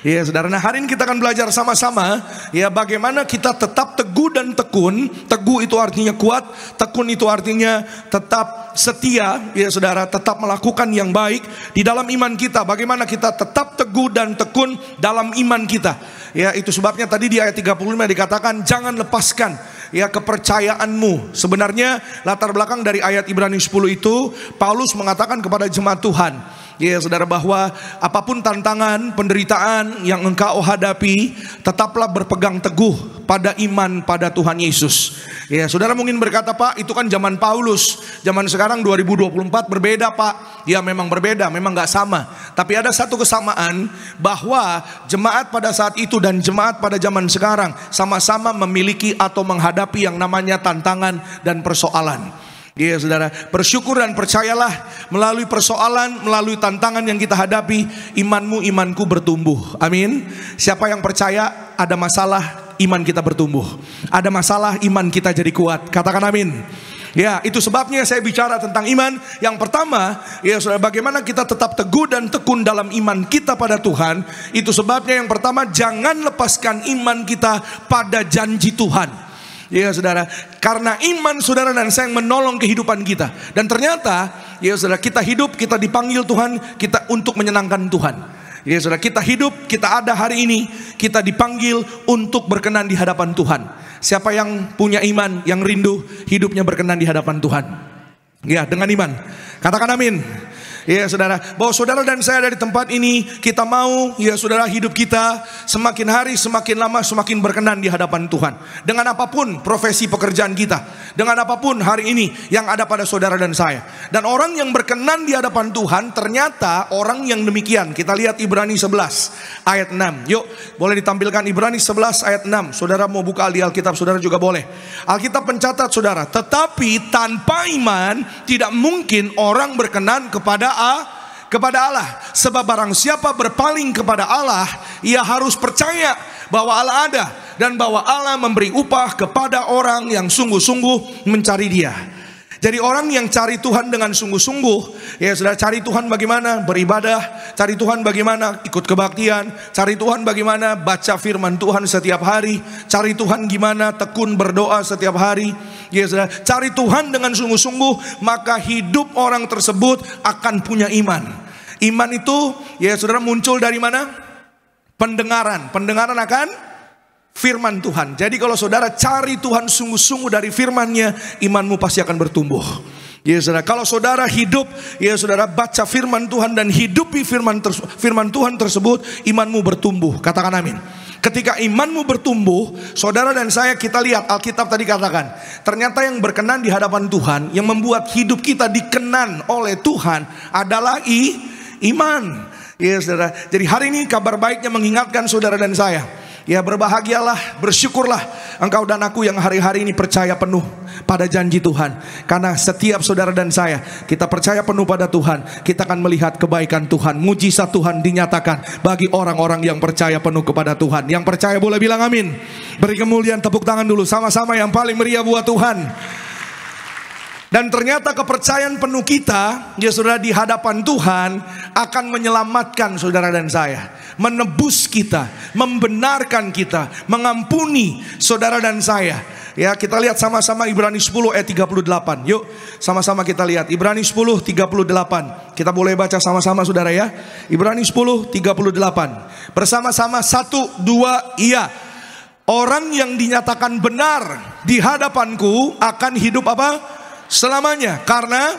Ya saudara, nah hari ini kita akan belajar sama-sama ya bagaimana kita tetap teguh dan tekun. Teguh itu artinya kuat, tekun itu artinya tetap setia, ya saudara, tetap melakukan yang baik di dalam iman kita. Bagaimana kita tetap teguh dan tekun dalam iman kita. Ya, itu sebabnya tadi di ayat 35 dikatakan jangan lepaskan ya kepercayaanmu. Sebenarnya latar belakang dari ayat Ibrani 10 itu, Paulus mengatakan kepada jemaat Tuhan, ya saudara, bahwa apapun tantangan, penderitaan yang engkau hadapi, tetaplah berpegang teguh pada iman pada Tuhan Yesus. Ya saudara mungkin berkata, Pak itu kan zaman Paulus, zaman sekarang 2024 berbeda Pak. Ya memang berbeda, memang gak sama. Tapi ada satu kesamaan, bahwa jemaat pada saat itu dan jemaat pada zaman sekarang sama-sama memiliki atau menghadapi yang namanya tantangan dan persoalan. Ya saudara, bersyukur dan percayalah melalui persoalan, melalui tantangan yang kita hadapi, imanmu, imanku bertumbuh. Amin. Siapa yang percaya ada masalah, iman kita bertumbuh. Ada masalah, iman kita jadi kuat. Katakan amin. Ya, itu sebabnya saya bicara tentang iman. Yang pertama, ya saudara, bagaimana kita tetap teguh dan tekun dalam iman kita pada Tuhan. Itu sebabnya yang pertama, jangan lepaskan iman kita pada janji Tuhan. Ya saudara, karena iman saudara dan saya yang menolong kehidupan kita. Dan ternyata, ya saudara, kita hidup, kita dipanggil Tuhan, kita untuk menyenangkan Tuhan. Ya saudara, kita hidup, kita ada hari ini, kita dipanggil untuk berkenan di hadapan Tuhan. Siapa yang punya iman, yang rindu hidupnya berkenan di hadapan Tuhan? Ya, dengan iman. Katakan amin. Ya saudara, bahwa saudara dan saya dari tempat ini, kita mau ya saudara hidup kita semakin hari semakin lama semakin berkenan di hadapan Tuhan. Dengan apapun profesi pekerjaan kita, dengan apapun hari ini yang ada pada saudara dan saya. Dan orang yang berkenan di hadapan Tuhan ternyata orang yang demikian. Kita lihat Ibrani 11 ayat 6. Yuk, boleh ditampilkan Ibrani 11 ayat 6. Saudara mau buka di Alkitab, saudara juga boleh. Alkitab mencatat saudara, tetapi tanpa iman tidak mungkin orang berkenan kepada Allah. Sebab barang siapa berpaling kepada Allah, ia harus percaya bahwa Allah ada dan bahwa Allah memberi upah kepada orang yang sungguh-sungguh mencari Dia. Jadi orang yang cari Tuhan dengan sungguh-sungguh, ya saudara, cari Tuhan bagaimana beribadah, cari Tuhan bagaimana ikut kebaktian, cari Tuhan bagaimana baca firman Tuhan setiap hari, cari Tuhan gimana tekun berdoa setiap hari, ya saudara, cari Tuhan dengan sungguh-sungguh, maka hidup orang tersebut akan punya iman. Iman itu, ya saudara, muncul dari mana? Pendengaran akan firman Tuhan. Jadi kalau saudara cari Tuhan sungguh-sungguh dari firman-Nya, imanmu pasti akan bertumbuh. Ya saudara, kalau saudara hidup, ya saudara, baca firman Tuhan dan hidupi firman Tuhan tersebut, imanmu bertumbuh. Katakan amin. Ketika imanmu bertumbuh, saudara dan saya, kita lihat Alkitab tadi katakan, ternyata yang berkenan di hadapan Tuhan, yang membuat hidup kita dikenan oleh Tuhan adalah iman. Ya saudara, jadi hari ini kabar baiknya mengingatkan saudara dan saya, ya berbahagialah, bersyukurlah engkau dan aku yang hari-hari ini percaya penuh pada janji Tuhan. Karena setiap saudara dan saya, kita percaya penuh pada Tuhan, kita akan melihat kebaikan Tuhan, mujizat Tuhan dinyatakan bagi orang-orang yang percaya penuh kepada Tuhan. Yang percaya boleh bilang amin. Beri kemuliaan, tepuk tangan dulu sama-sama yang paling meriah buat Tuhan. Dan ternyata kepercayaan penuh kita, ya saudara, di hadapan Tuhan akan menyelamatkan saudara dan saya, menebus kita, membenarkan kita, mengampuni saudara dan saya. Ya, kita lihat sama-sama Ibrani 10 ayat 38. Yuk, sama-sama kita lihat Ibrani 10 38. Kita boleh baca sama-sama saudara ya. Ibrani 10 38. Bersama-sama 1 2 iya. Orang yang dinyatakan benar di hadapanku akan hidup apa? Selamanya, karena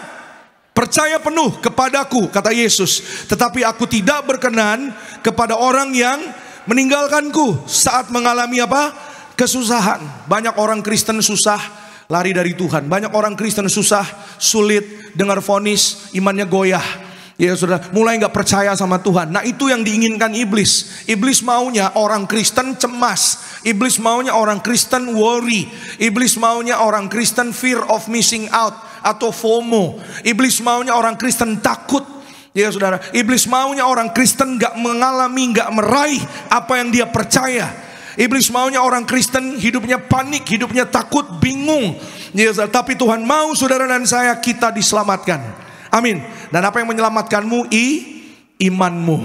percaya penuh kepadaku, kata Yesus. Tetapi aku tidak berkenan kepada orang yang meninggalkanku saat mengalami apa? Kesusahan. Banyak orang Kristen susah lari dari Tuhan. Banyak orang Kristen susah, sulit dengar vonis, imannya goyah. Ya saudara, mulai gak percaya sama Tuhan. Nah itu yang diinginkan iblis. Iblis maunya orang Kristen cemas. Iblis maunya orang Kristen worry. Iblis maunya orang Kristen fear of missing out atau FOMO. Iblis maunya orang Kristen takut. Ya saudara, iblis maunya orang Kristen gak mengalami, gak meraih apa yang dia percaya. Iblis maunya orang Kristen hidupnya panik, hidupnya takut, bingung. Ya saudara, tapi Tuhan mau saudara dan saya kita diselamatkan. Amin. Dan apa yang menyelamatkanmu? Imanmu.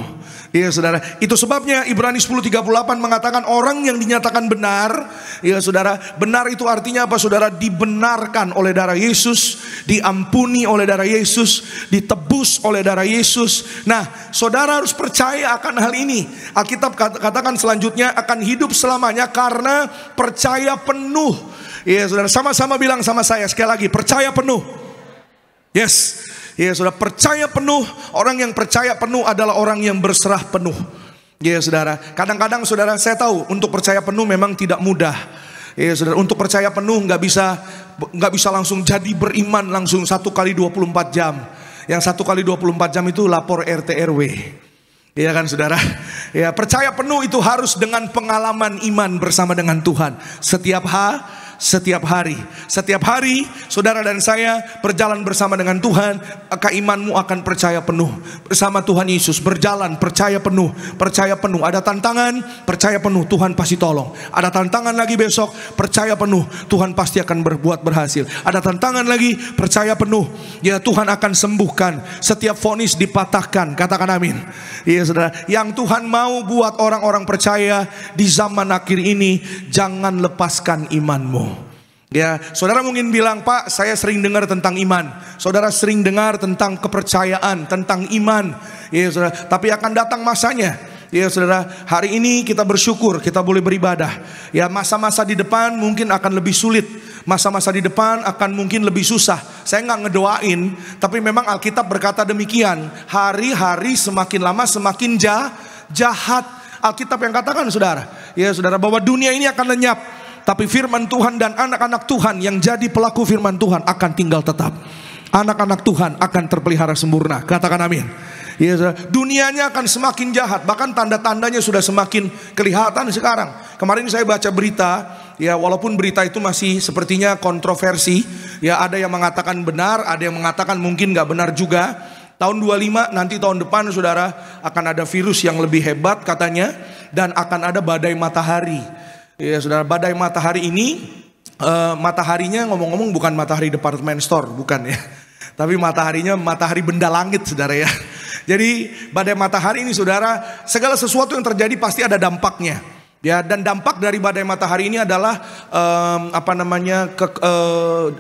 Ya saudara, itu sebabnya Ibrani 10:38 mengatakan orang yang dinyatakan benar, ya saudara, benar itu artinya apa saudara? Dibenarkan oleh darah Yesus, diampuni oleh darah Yesus, ditebus oleh darah Yesus. Nah, saudara harus percaya akan hal ini. Alkitab katakan selanjutnya akan hidup selamanya karena percaya penuh. Ya saudara, sama-sama bilang sama saya sekali lagi, percaya penuh. Yes. Ya saudara, percaya penuh. Orang yang percaya penuh adalah orang yang berserah penuh. Ya saudara, kadang-kadang saudara, saya tahu untuk percaya penuh memang tidak mudah. Ya saudara, untuk percaya penuh nggak bisa langsung jadi beriman langsung 1 kali 24 jam. Yang 1 kali 24 jam itu lapor RT RW. Iya kan saudara? Ya, percaya penuh itu harus dengan pengalaman iman bersama dengan Tuhan. Setiap hari saudara dan saya berjalan bersama dengan Tuhan, maka imanmu akan percaya penuh bersama Tuhan Yesus. Berjalan percaya penuh. Ada tantangan, percaya penuh, Tuhan pasti tolong. Ada tantangan lagi besok, percaya penuh, Tuhan pasti akan berbuat berhasil. Ada tantangan lagi, percaya penuh, ya Tuhan akan sembuhkan. Setiap vonis dipatahkan, katakan amin. Iya saudara, yang Tuhan mau buat orang-orang percaya di zaman akhir ini, jangan lepaskan imanmu. Ya, saudara mungkin bilang, Pak, saya sering dengar tentang iman. Saudara sering dengar tentang kepercayaan, tentang iman. Ya, saudara, tapi akan datang masanya. Ya, saudara, hari ini kita bersyukur kita boleh beribadah. Ya, masa-masa di depan mungkin akan lebih sulit. Masa-masa di depan akan mungkin lebih susah. Saya nggak ngedoain, tapi memang Alkitab berkata demikian. Hari-hari semakin lama semakin jahat. Alkitab yang katakan saudara, ya saudara, bahwa dunia ini akan lenyap, tapi firman Tuhan dan anak-anak Tuhan yang jadi pelaku firman Tuhan akan tinggal tetap. Anak-anak Tuhan akan terpelihara sempurna. Katakan amin. Ya, dunianya akan semakin jahat, bahkan tanda-tandanya sudah semakin kelihatan sekarang. Kemarin saya baca berita, ya walaupun berita itu masih sepertinya kontroversi. Ya, ada yang mengatakan benar, ada yang mengatakan mungkin nggak benar juga. Tahun 25 nanti tahun depan saudara akan ada virus yang lebih hebat katanya, dan akan ada badai matahari. Ya saudara, badai matahari ini mataharinya ngomong-ngomong bukan matahari department store, bukan ya. Tapi mataharinya matahari benda langit, saudara ya. Jadi badai matahari ini, saudara, segala sesuatu yang terjadi pasti ada dampaknya. Ya, dan dampak dari badai matahari ini adalah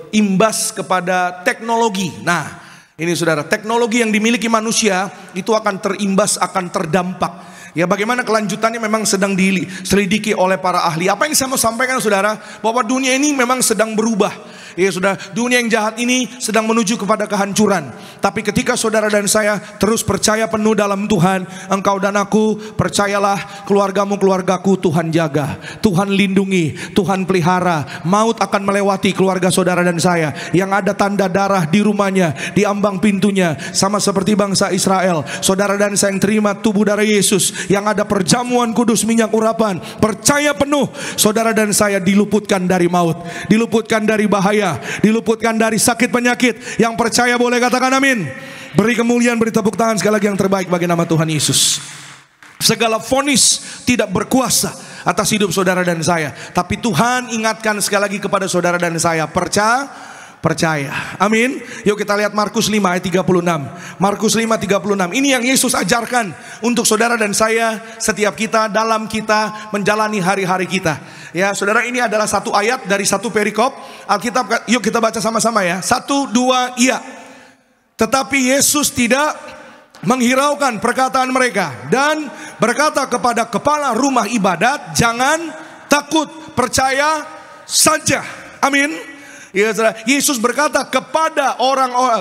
imbas kepada teknologi. Nah, ini saudara, teknologi yang dimiliki manusia itu akan terimbas, akan terdampak. Ya, bagaimana kelanjutannya memang sedang diselidiki oleh para ahli. Apa yang saya mau sampaikan, saudara, bahwa dunia ini memang sedang berubah. Ya saudara, dunia yang jahat ini sedang menuju kepada kehancuran. Tapi ketika saudara dan saya terus percaya penuh dalam Tuhan, engkau dan aku, percayalah, keluargamu, keluargaku Tuhan jaga, Tuhan lindungi, Tuhan pelihara. Maut akan melewati keluarga saudara dan saya. Yang ada tanda darah di rumahnya, di ambang pintunya, sama seperti bangsa Israel. Saudara dan saya yang terima tubuh darah Yesus, yang ada perjamuan kudus minyak urapan, percaya penuh, saudara dan saya diluputkan dari maut, diluputkan dari bahaya, diluputkan dari sakit penyakit. Yang percaya boleh katakan amin. Beri kemuliaan, beri tepuk tangan sekali lagi yang terbaik bagi nama Tuhan Yesus. Segala vonis tidak berkuasa atas hidup saudara dan saya, tapi Tuhan ingatkan sekali lagi kepada saudara dan saya, percaya. Amin. Yuk kita lihat Markus 5 ayat 36. Markus 5:36. Ini yang Yesus ajarkan untuk saudara dan saya, setiap kita dalam kita menjalani hari-hari kita. Ya, saudara, ini adalah satu ayat dari satu perikop Alkitab. Yuk kita baca sama-sama ya. 1, 2, iya. Tetapi Yesus tidak menghiraukan perkataan mereka dan berkata kepada kepala rumah ibadat, jangan takut, percaya saja. Amin. Ya, saudara, Yesus berkata kepada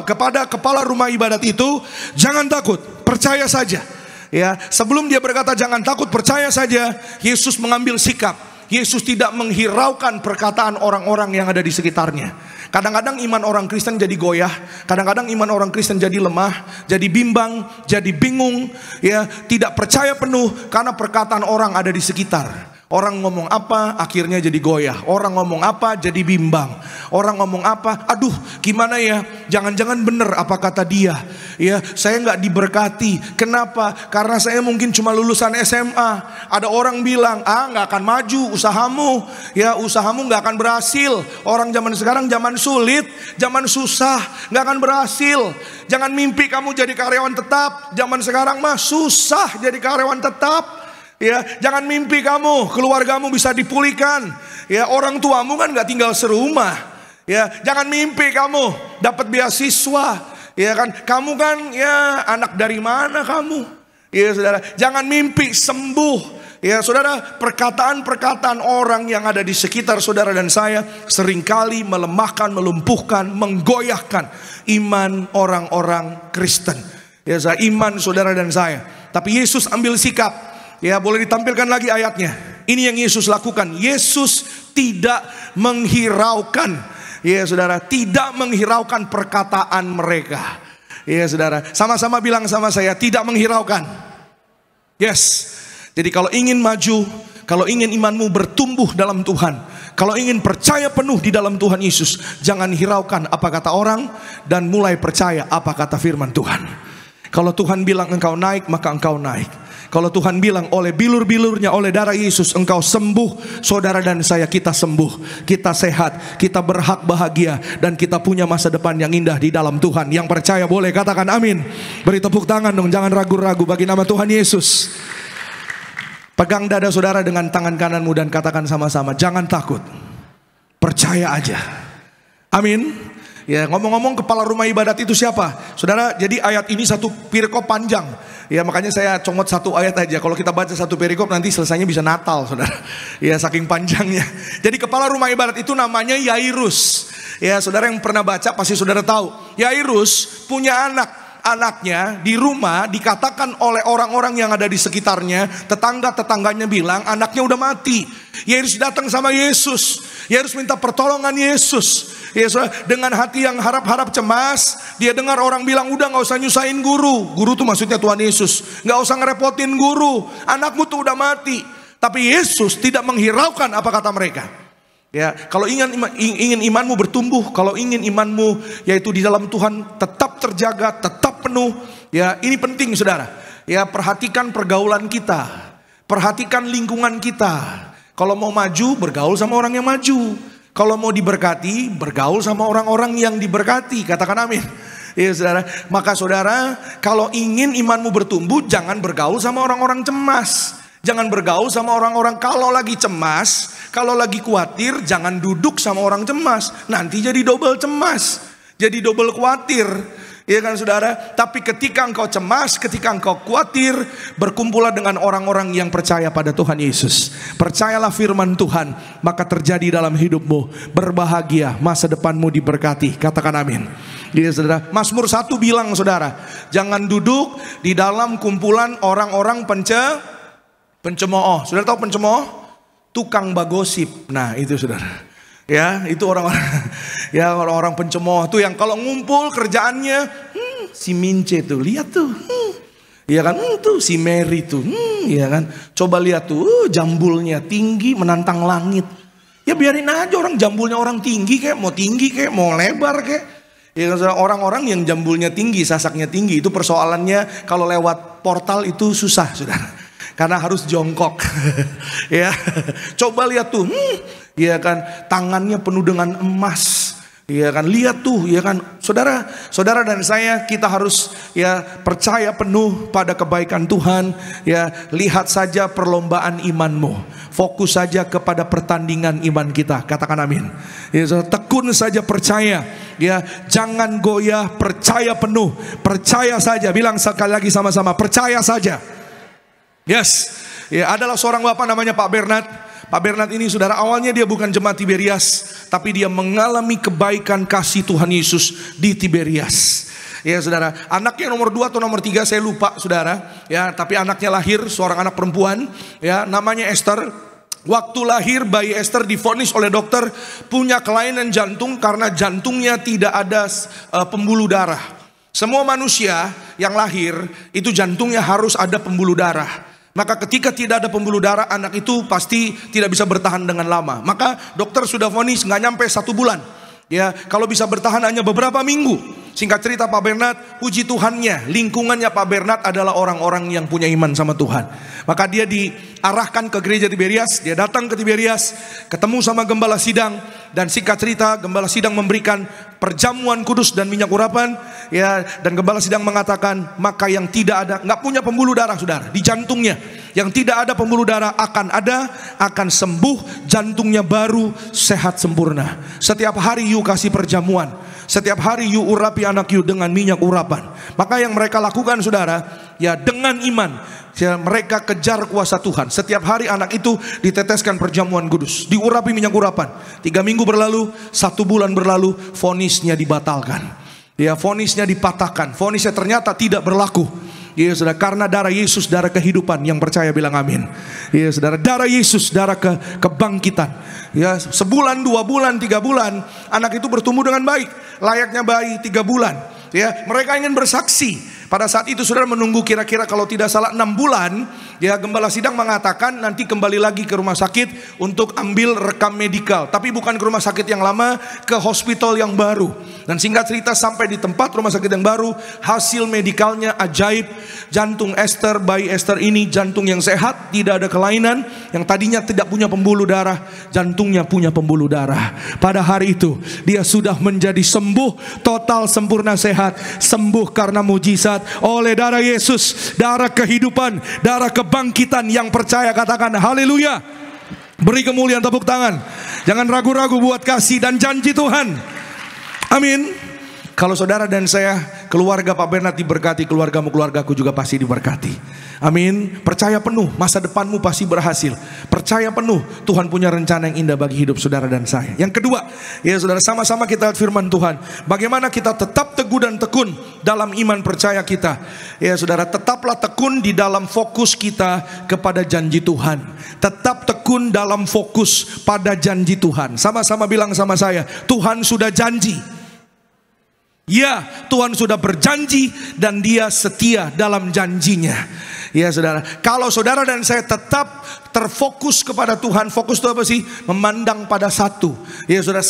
kepada kepala rumah ibadat itu, jangan takut, percaya saja. Ya, sebelum dia berkata jangan takut, percaya saja, Yesus mengambil sikap. Yesus tidak menghiraukan perkataan orang-orang yang ada di sekitarnya. Kadang-kadang iman orang Kristen jadi goyah, kadang-kadang iman orang Kristen jadi lemah, jadi bimbang, jadi bingung, ya, tidak percaya penuh karena perkataan orang ada di sekitar. Orang ngomong apa akhirnya jadi goyah. Orang ngomong apa jadi bimbang. Orang ngomong apa, aduh gimana ya, jangan-jangan bener apa kata dia. Ya, saya gak diberkati. Kenapa? Karena saya mungkin cuma lulusan SMA. Ada orang bilang, gak akan maju usahamu. Ya, usahamu gak akan berhasil. Orang zaman sekarang zaman sulit, zaman susah, gak akan berhasil. Jangan mimpi kamu jadi karyawan tetap. Zaman sekarang mah susah jadi karyawan tetap. Ya, jangan mimpi kamu keluargamu bisa dipulihkan. Ya, orang tuamu kan gak tinggal serumah. Ya, jangan mimpi kamu dapat beasiswa. Ya kan, kamu kan ya anak dari mana kamu? Ya saudara, jangan mimpi sembuh. Ya saudara, perkataan-perkataan orang yang ada di sekitar saudara dan saya seringkali melemahkan, melumpuhkan, menggoyahkan iman orang-orang Kristen. Ya, iman saudara dan saya. Tapi Yesus ambil sikap. Ya, boleh ditampilkan lagi ayatnya. Ini yang Yesus lakukan. Yesus tidak menghiraukan. Ya saudara, tidak menghiraukan perkataan mereka. Ya saudara, sama-sama bilang sama saya, tidak menghiraukan. Yes. Jadi kalau ingin maju, kalau ingin imanmu bertumbuh dalam Tuhan, kalau ingin percaya penuh di dalam Tuhan Yesus, jangan hiraukan apa kata orang dan mulai percaya apa kata firman Tuhan. Kalau Tuhan bilang engkau naik, maka engkau naik. Kalau Tuhan bilang oleh bilur-bilurnya, oleh darah Yesus engkau sembuh, saudara dan saya kita sembuh, kita sehat, kita berhak bahagia, dan kita punya masa depan yang indah di dalam Tuhan. Yang percaya boleh katakan amin. Beri tepuk tangan dong, jangan ragu-ragu bagi nama Tuhan Yesus. Pegang dada saudara dengan tangan kananmu dan katakan sama-sama, jangan takut, percaya aja. Amin. Ya, ngomong-ngomong kepala rumah ibadat itu siapa? Saudara, jadi ayat ini satu perikop panjang. Ya, makanya saya comot satu ayat aja. Kalau kita baca satu perikop nanti selesainya bisa Natal, saudara. Ya, saking panjangnya. Jadi kepala rumah ibadat itu namanya Yairus. Ya, saudara yang pernah baca pasti saudara tahu. Yairus punya anaknya di rumah dikatakan oleh orang-orang yang ada di sekitarnya, tetangga-tetangganya bilang anaknya udah mati. Yairus datang sama Yesus. Yairus minta pertolongan Yesus. Yesus dengan hati yang harap-harap cemas, dia dengar orang bilang udah gak usah nyusahin guru. Guru tuh maksudnya Tuhan Yesus. Gak usah ngerepotin guru, anakmu tuh udah mati. Tapi Yesus tidak menghiraukan apa kata mereka. Ya, kalau ingin imanmu bertumbuh, kalau ingin imanmu yaitu di dalam Tuhan tetap terjaga, tetap penuh, ya ini penting saudara. Ya, perhatikan pergaulan kita, perhatikan lingkungan kita. Kalau mau maju, bergaul sama orang yang maju. Kalau mau diberkati, bergaul sama orang-orang yang diberkati. Katakan amin. Ya saudara, maka saudara, kalau ingin imanmu bertumbuh, jangan bergaul sama orang-orang cemas. Jangan bergaul sama orang-orang kalau lagi cemas, kalau lagi khawatir, jangan duduk sama orang cemas. Nanti jadi double cemas, jadi double khawatir. Iya kan saudara? Tapi ketika engkau cemas, ketika engkau khawatir, berkumpullah dengan orang-orang yang percaya pada Tuhan Yesus. Percayalah firman Tuhan, maka terjadi dalam hidupmu. Berbahagia, masa depanmu diberkati. Katakan amin. Iya saudara, Mazmur 1 bilang saudara, jangan duduk di dalam kumpulan orang-orang pencemooh. Saudara tahu pencemooh? Tukang bagosip. Nah itu saudara. Ya, itu orang-orang ya orang-orang pencemooh tuh yang kalau ngumpul kerjaannya si Mince tuh, lihat tuh. Iya kan? Tuh si Mary tuh. Iya kan? Coba lihat tuh, jambulnya tinggi menantang langit. Ya biarin aja orang jambulnya orang tinggi kayak mau lebar kayak. Ya kan, orang-orang yang jambulnya tinggi, sasaknya tinggi, itu persoalannya kalau lewat portal itu susah, saudara. Karena harus jongkok. Ya, coba lihat tuh, ya kan, tangannya penuh dengan emas. Ya kan, lihat tuh, ya kan, saudara dan saya, kita harus ya percaya penuh pada kebaikan Tuhan. Ya, lihat saja perlombaan imanmu, fokus saja kepada pertandingan iman kita. Katakan amin. Ya, tekun saja percaya. Ya, jangan goyah, percaya penuh, percaya saja. Bilang sekali lagi sama-sama, percaya saja. Yes, ya adalah seorang bapak namanya Pak Bernard. Pak Bernard ini saudara, awalnya dia bukan jemaat Tiberias, tapi dia mengalami kebaikan kasih Tuhan Yesus di Tiberias. Ya saudara, anaknya nomor 2 atau nomor 3 saya lupa saudara. Ya, tapi anaknya lahir, seorang anak perempuan, ya namanya Esther. Waktu lahir bayi Esther divonis oleh dokter punya kelainan jantung karena jantungnya tidak ada pembuluh darah. Semua manusia yang lahir itu jantungnya harus ada pembuluh darah. Maka ketika tidak ada pembuluh darah, anak itu pasti tidak bisa bertahan dengan lama. Maka dokter sudah vonis nggak nyampe 1 bulan. Ya, kalau bisa bertahan hanya beberapa minggu. Singkat cerita Pak Bernard, puji Tuhannya, lingkungannya Pak Bernard adalah orang-orang yang punya iman sama Tuhan. Maka dia diarahkan ke gereja Tiberias, dia datang ke Tiberias, ketemu sama gembala sidang, dan singkat cerita gembala sidang memberikan perjamuan kudus dan minyak urapan, ya, dan gembala sidang mengatakan, maka yang tidak ada, nggak punya pembuluh darah saudara, di jantungnya, yang tidak ada pembuluh darah akan sembuh, jantungnya baru, sehat sempurna. Setiap hari you kasih perjamuan, setiap hari you urapi anak you dengan minyak urapan. Maka yang mereka lakukan saudara, ya dengan iman, ya, mereka kejar kuasa Tuhan. Setiap hari anak itu diteteskan perjamuan kudus, diurapi minyak urapan. 3 minggu berlalu, 1 bulan berlalu, vonisnya dibatalkan. Ya, vonisnya dipatahkan, vonisnya ternyata tidak berlaku. Ya saudara, karena darah Yesus, darah kehidupan. Yang percaya bilang amin. Ya saudara, darah Yesus, darah kebangkitan. Ya, sebulan, 2 bulan, 3 bulan, anak itu bertumbuh dengan baik, layaknya bayi 3 bulan. Ya, mereka ingin bersaksi. Pada saat itu saudara menunggu kira-kira kalau tidak salah 6 bulan. Ya, gembala sidang mengatakan nanti kembali lagi ke rumah sakit untuk ambil rekam medikal. Tapi bukan ke rumah sakit yang lama, ke hospital yang baru. Dan singkat cerita sampai di tempat rumah sakit yang baru, hasil medikalnya ajaib. Jantung Esther, bayi Esther ini jantung yang sehat, tidak ada kelainan. Yang tadinya tidak punya pembuluh darah, jantungnya punya pembuluh darah. Pada hari itu dia sudah menjadi sembuh, total sempurna sehat. Sembuh karena mujizat oleh darah Yesus, darah kehidupan, darah kebangkitan. Yang percaya katakan haleluya. Beri kemuliaan tepuk tangan. Jangan ragu-ragu buat kasih dan janji Tuhan. Amin. Kalau saudara dan saya, keluarga Pak Bernard diberkati, keluargamu, keluargaku juga pasti diberkati. Amin. Percaya penuh, masa depanmu pasti berhasil. Percaya penuh, Tuhan punya rencana yang indah bagi hidup saudara dan saya. Yang kedua, ya saudara, sama-sama kita lihat firman Tuhan. Bagaimana kita tetap teguh dan tekun dalam iman percaya kita. Ya saudara, tetaplah tekun di dalam fokus kita kepada janji Tuhan. Tetap tekun dalam fokus pada janji Tuhan. Sama-sama bilang sama saya, Tuhan sudah janji. Ya, Tuhan sudah berjanji dan Dia setia dalam janjinya. Ya saudara, kalau saudara dan saya tetap terfokus kepada Tuhan, fokus itu apa sih? Memandang pada satu. Ya saudara,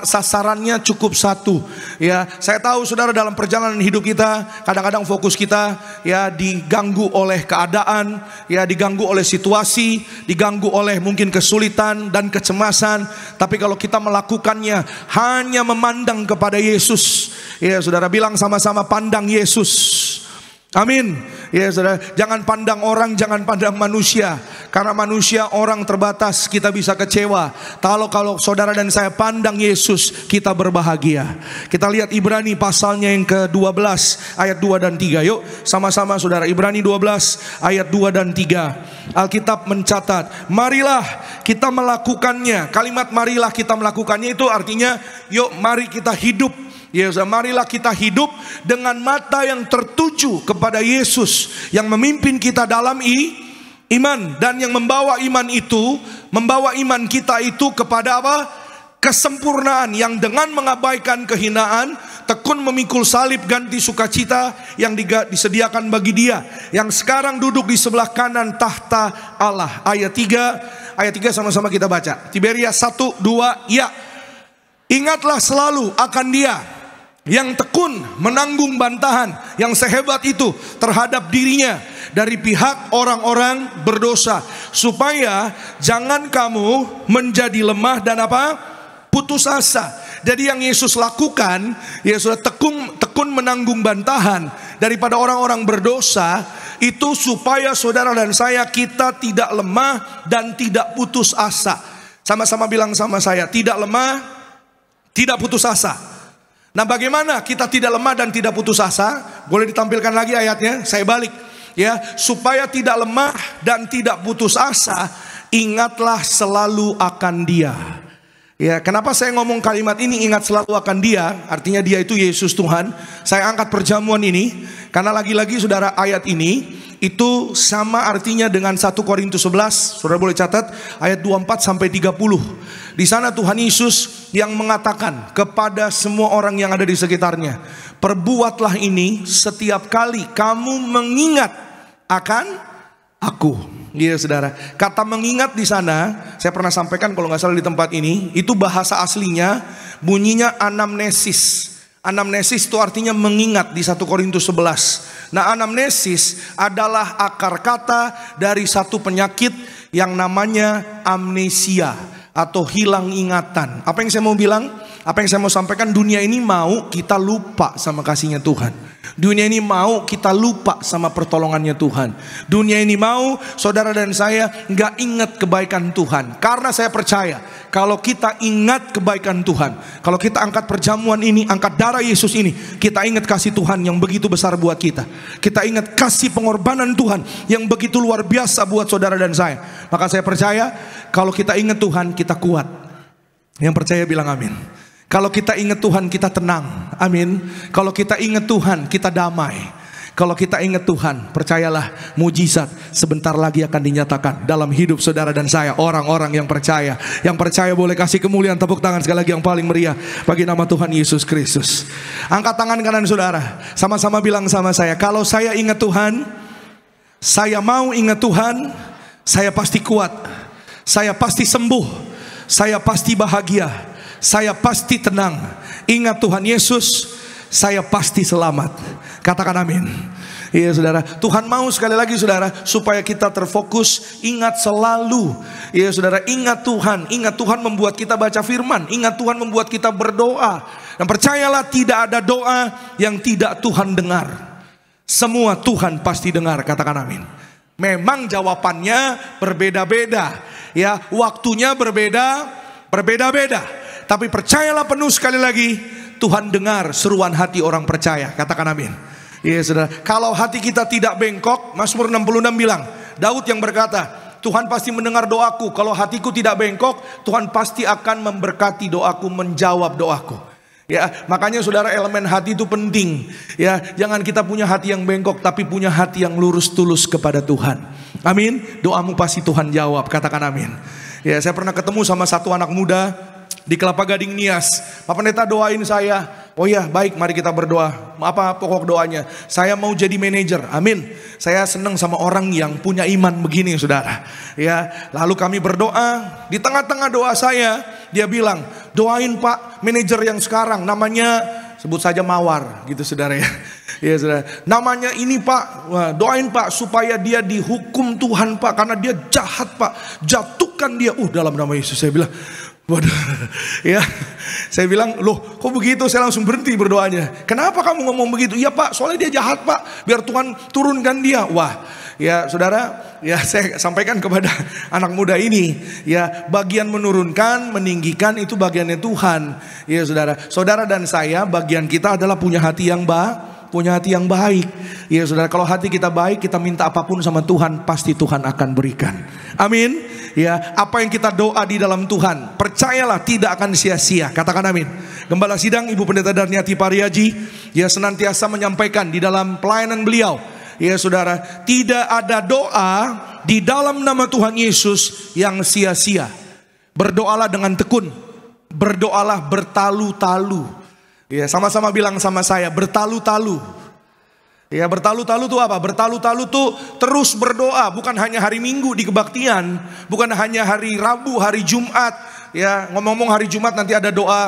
sasarannya cukup satu. Ya, saya tahu saudara dalam perjalanan hidup kita, kadang-kadang fokus kita ya diganggu oleh keadaan, ya diganggu oleh situasi, diganggu oleh mungkin kesulitan dan kecemasan. Tapi kalau kita melakukannya hanya memandang kepada Yesus, ya saudara, bilang sama-sama, pandang Yesus. Amin. Ya saudara, jangan pandang orang, jangan pandang manusia. Karena manusia, orang terbatas, kita bisa kecewa. Kalau saudara dan saya pandang Yesus, kita berbahagia. Kita lihat Ibrani pasalnya yang ke-12 ayat 2 dan 3. Yuk sama-sama saudara, Ibrani 12 ayat 2 dan 3. Alkitab mencatat, marilah kita melakukannya. Kalimat marilah kita melakukannya itu artinya, yuk mari kita hidup. Yesus, marilah kita hidup dengan mata yang tertuju kepada Yesus yang memimpin kita dalam iman, dan yang membawa iman kita itu kepada apa? Kesempurnaan, yang dengan mengabaikan kehinaan tekun memikul salib ganti sukacita yang disediakan bagi Dia yang sekarang duduk di sebelah kanan tahta Allah. Ayat 3 sama-sama kita baca. Tiberias 1, 2, ya. Ingatlah selalu akan Dia yang tekun menanggung bantahan yang sehebat itu terhadap dirinya dari pihak orang-orang berdosa, supaya jangan kamu menjadi lemah dan apa? Putus asa. Jadi yang Yesus lakukan, Yesus tekun menanggung bantahan daripada orang-orang berdosa, itu supaya saudara dan saya, kita tidak lemah dan tidak putus asa. Sama-sama bilang sama saya, tidak lemah, tidak putus asa. Nah, bagaimana kita tidak lemah dan tidak putus asa? Boleh ditampilkan lagi ayatnya? Saya balik. Ya, supaya tidak lemah dan tidak putus asa, ingatlah selalu akan Dia. Ya, kenapa saya ngomong kalimat ini, ingat selalu akan Dia? Artinya Dia itu Yesus Tuhan. Saya angkat perjamuan ini karena lagi-lagi saudara, ayat ini itu sama artinya dengan 1 Korintus 11. Saudara boleh catat ayat 24 sampai 30. Di sana Tuhan Yesus yang mengatakan kepada semua orang yang ada di sekitarnya, perbuatlah ini setiap kali kamu mengingat akan aku. Iya saudara, kata mengingat di sana saya pernah sampaikan kalau nggak salah di tempat ini, itu bahasa aslinya bunyinya anamnesis. Anamnesis itu artinya mengingat di 1 Korintus 11. Nah, anamnesis adalah akar kata dari satu penyakit yang namanya amnesia atau hilang ingatan. Apa yang saya mau bilang? Apa yang saya mau sampaikan? Dunia ini mau kita lupa sama kasihnya Tuhan. Dunia ini mau kita lupa sama pertolongannya Tuhan. Dunia ini mau saudara dan saya nggak ingat kebaikan Tuhan. Karena saya percaya kalau kita ingat kebaikan Tuhan, kalau kita angkat perjamuan ini, angkat darah Yesus ini, kita ingat kasih Tuhan yang begitu besar buat kita. Kita ingat kasih pengorbanan Tuhan yang begitu luar biasa buat saudara dan saya. Maka saya percaya kalau kita ingat Tuhan, kita kuat. Yang percaya bilang amin. Kalau kita ingat Tuhan, kita tenang. Amin. Kalau kita ingat Tuhan, kita damai. Kalau kita ingat Tuhan, percayalah mujizat sebentar lagi akan dinyatakan dalam hidup saudara dan saya. Orang-orang yang percaya. Yang percaya boleh kasih kemuliaan, tepuk tangan sekali lagi yang paling meriah bagi nama Tuhan Yesus Kristus. Angkat tangan kanan saudara, sama-sama bilang sama saya, kalau saya ingat Tuhan, saya mau ingat Tuhan, saya pasti kuat, saya pasti sembuh, saya pasti bahagia, saya pasti tenang. Ingat Tuhan Yesus, saya pasti selamat. Katakan amin. Iya saudara, Tuhan mau sekali lagi saudara, supaya kita terfokus, ingat selalu. Iya saudara, ingat Tuhan. Ingat Tuhan membuat kita baca firman. Ingat Tuhan membuat kita berdoa. Dan percayalah tidak ada doa yang tidak Tuhan dengar. Semua Tuhan pasti dengar. Katakan amin. Memang jawabannya berbeda-beda, ya, waktunya berbeda-beda. Tapi percayalah penuh sekali lagi, Tuhan dengar seruan hati orang percaya. Katakan amin. Iya saudara, kalau hati kita tidak bengkok, Mazmur 66 bilang, Daud yang berkata, Tuhan pasti mendengar doaku. Kalau hatiku tidak bengkok, Tuhan pasti akan memberkati doaku, menjawab doaku. Ya, makanya saudara, elemen hati itu penting. Ya, jangan kita punya hati yang bengkok, tapi punya hati yang lurus tulus kepada Tuhan. Amin. Doamu pasti Tuhan jawab. Katakan amin. Ya, saya pernah ketemu sama satu anak muda di Kelapa Gading Nias. Pak Pendeta doain saya oh ya baik, mari kita berdoa. Apa pokok doanya? Saya mau jadi manajer, amin. Saya senang sama orang yang punya iman begini saudara. Ya, lalu kami berdoa. Di tengah-tengah doa saya, dia bilang, doain Pak manajer yang sekarang, namanya sebut saja Mawar gitu saudara ya. Ya saudara, namanya ini Pak, wah, doain Pak supaya dia dihukum Tuhan Pak, karena dia jahat Pak, jatuhkan dia. Dalam nama Yesus. Saya bilang, waduh, ya, saya bilang, loh kok begitu? Saya langsung berhenti berdoanya. Kenapa kamu ngomong begitu? Ya Pak, soalnya dia jahat Pak, biar Tuhan turunkan dia. Wah, ya saudara, ya saya sampaikan kepada anak muda ini, ya bagian menurunkan, meninggikan itu bagiannya Tuhan. Ya saudara, saudara dan saya bagian kita adalah punya hati yang baik. Ya saudara, kalau hati kita baik, kita minta apapun sama Tuhan, pasti Tuhan akan berikan. Amin. Ya, apa yang kita doa di dalam Tuhan, percayalah tidak akan sia-sia. Katakan amin. Gembala sidang Ibu Pendeta Darniati Pariaji, ya senantiasa menyampaikan di dalam pelayanan beliau, ya saudara, tidak ada doa di dalam nama Tuhan Yesus yang sia-sia. Berdoalah dengan tekun, berdoalah bertalu-talu. Ya, sama-sama bilang sama saya, bertalu-talu. Ya, bertalu-talu itu apa? Bertalu-talu itu terus berdoa, bukan hanya hari Minggu di kebaktian, bukan hanya hari Rabu, hari Jumat. Ya, ngomong-ngomong hari Jumat nanti ada doa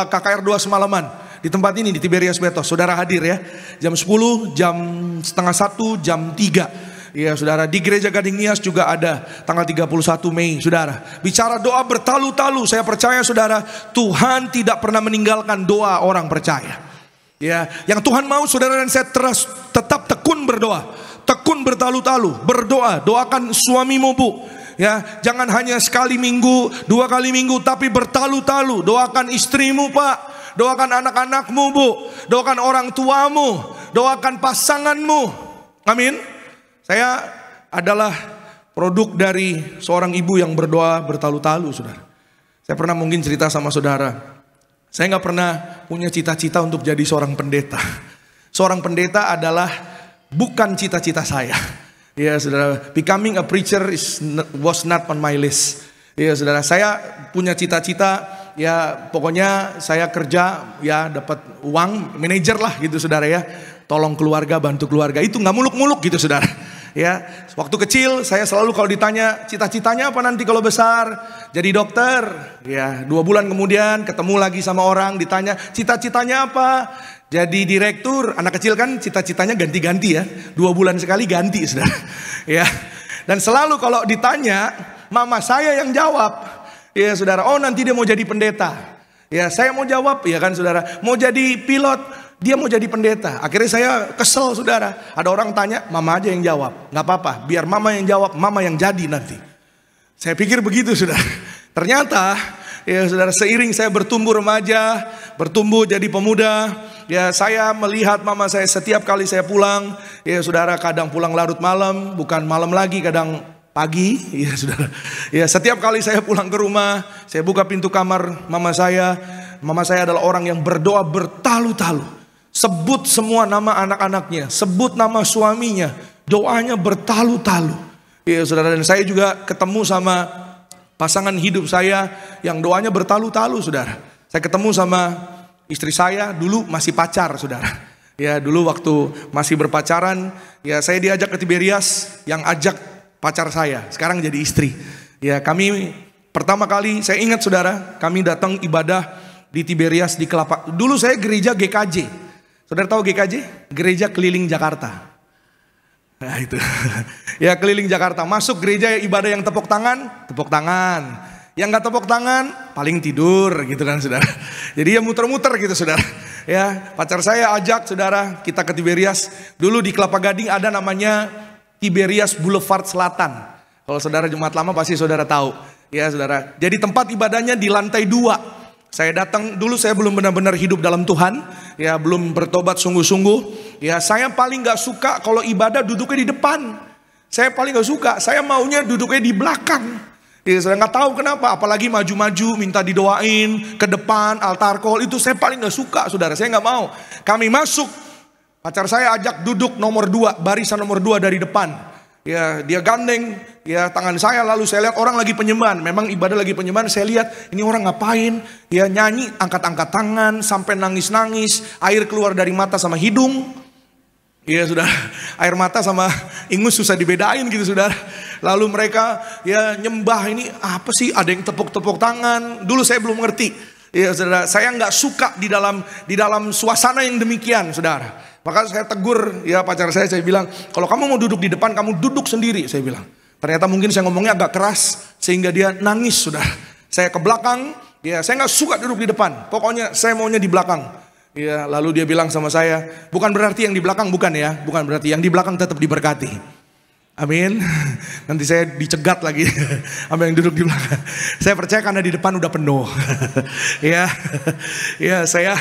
KKR 2 semalaman di tempat ini di Tiberias Betos. Saudara hadir ya. Jam 10, jam setengah 1, jam 3. Ya, saudara, di Gereja Gading Nias juga ada tanggal 31 Mei, saudara. Bicara doa bertalu-talu, saya percaya saudara, Tuhan tidak pernah meninggalkan doa orang percaya. Ya, yang Tuhan mau saudara dan saya terus tetap tekun berdoa, tekun bertalu-talu, berdoa. Doakan suamimu Bu, ya, jangan hanya sekali minggu, 2 kali minggu, tapi bertalu-talu. Doakan istrimu Pak, doakan anak-anakmu Bu, doakan orang tuamu, doakan pasanganmu. Amin. Saya adalah produk dari seorang ibu yang berdoa bertalu-talu saudara. Saya pernah mungkin cerita sama saudara, saya gak pernah punya cita-cita untuk jadi seorang pendeta. Seorang pendeta adalah bukan cita-cita saya. Ya saudara, becoming a preacher was not on my list. Ya saudara, saya punya cita-cita, ya pokoknya saya kerja, ya dapat uang, manajer lah gitu saudara ya. Tolong keluarga, bantu keluarga, itu gak muluk-muluk gitu saudara. Ya, waktu kecil saya selalu kalau ditanya cita-citanya apa nanti kalau besar, jadi dokter. Ya, 2 bulan kemudian ketemu lagi sama orang, ditanya cita-citanya apa, jadi direktur. Anak kecil kan cita-citanya ganti-ganti ya, 2 bulan sekali ganti saudara. Ya, dan selalu kalau ditanya, mama saya yang jawab. Ya saudara, oh nanti dia mau jadi pendeta. Ya, saya mau jawab, ya kan saudara, mau jadi pilot. Dia mau jadi pendeta. Akhirnya saya kesel saudara. Ada orang tanya, mama aja yang jawab. Gak apa-apa, biar mama yang jawab, mama yang jadi nanti. Saya pikir begitu saudara. Ternyata ya saudara, seiring saya bertumbuh remaja, bertumbuh jadi pemuda, ya saya melihat mama saya setiap kali saya pulang, ya saudara, kadang pulang larut malam, bukan malam lagi, kadang pagi, ya saudara. Ya setiap kali saya pulang ke rumah, saya buka pintu kamar mama saya. Mama saya adalah orang yang berdoa bertalu-talu. Sebut semua nama anak-anaknya, sebut nama suaminya, doanya bertalu-talu. Ya saudara, dan saya juga ketemu sama pasangan hidup saya yang doanya bertalu-talu saudara. Saya ketemu sama istri saya, dulu masih pacar saudara. Ya dulu waktu masih berpacaran, ya saya diajak ke Tiberias, yang ajak pacar saya, sekarang jadi istri. Ya kami pertama kali, saya ingat saudara, kami datang ibadah di Tiberias di Kelapa. Dulu saya gereja GKJ. Saudara tahu GKJ? Gereja Keliling Jakarta. Nah itu. Ya keliling Jakarta. Masuk gereja ibadah yang tepuk tangan. Yang gak tepuk tangan, paling tidur gitu kan saudara. Jadi ya muter-muter gitu saudara. Ya pacar saya ajak saudara, kita ke Tiberias. Dulu di Kelapa Gading ada namanya Tiberias Boulevard Selatan. Kalau saudara Jumat Lama pasti saudara tahu. Ya saudara. Jadi tempat ibadahnya di lantai 2. Saya datang, dulu saya belum benar-benar hidup dalam Tuhan, ya belum bertobat sungguh-sungguh. Ya saya paling gak suka kalau ibadah duduknya di depan. Saya paling gak suka, saya maunya duduknya di belakang. Ya saya gak tahu kenapa, apalagi maju-maju minta didoain ke depan, altar call, itu saya paling gak suka saudara, saya gak mau. Kami masuk, pacar saya ajak duduk nomor 2, barisan nomor 2 dari depan. ya dia gandeng ya tangan saya, lalu saya lihat orang lagi penyembahan. Memang ibadah lagi penyembahan, saya lihat ini orang ngapain? Ya nyanyi, angkat-angkat tangan sampai nangis-nangis, air keluar dari mata sama hidung. Ya sudah, air mata sama ingus susah dibedain gitu saudara. Lalu mereka ya nyembah, ini apa sih? Ada yang tepuk-tepuk tangan. Dulu saya belum ngerti. Ya saudara, saya nggak suka di dalam suasana yang demikian saudara. Maka saya tegur ya pacar saya bilang, kalau kamu mau duduk di depan, kamu duduk sendiri, saya bilang. Ternyata mungkin saya ngomongnya agak keras sehingga dia nangis saudara. Saya ke belakang, ya saya nggak suka duduk di depan. Pokoknya saya maunya di belakang. Ya, lalu dia bilang sama saya, bukan berarti yang di belakang bukan ya, bukan berarti yang di belakang tetap diberkati. Amin. Nanti saya dicegat lagi sama yang duduk di belakang. Saya percaya karena di depan udah penuh. Ya, ya saya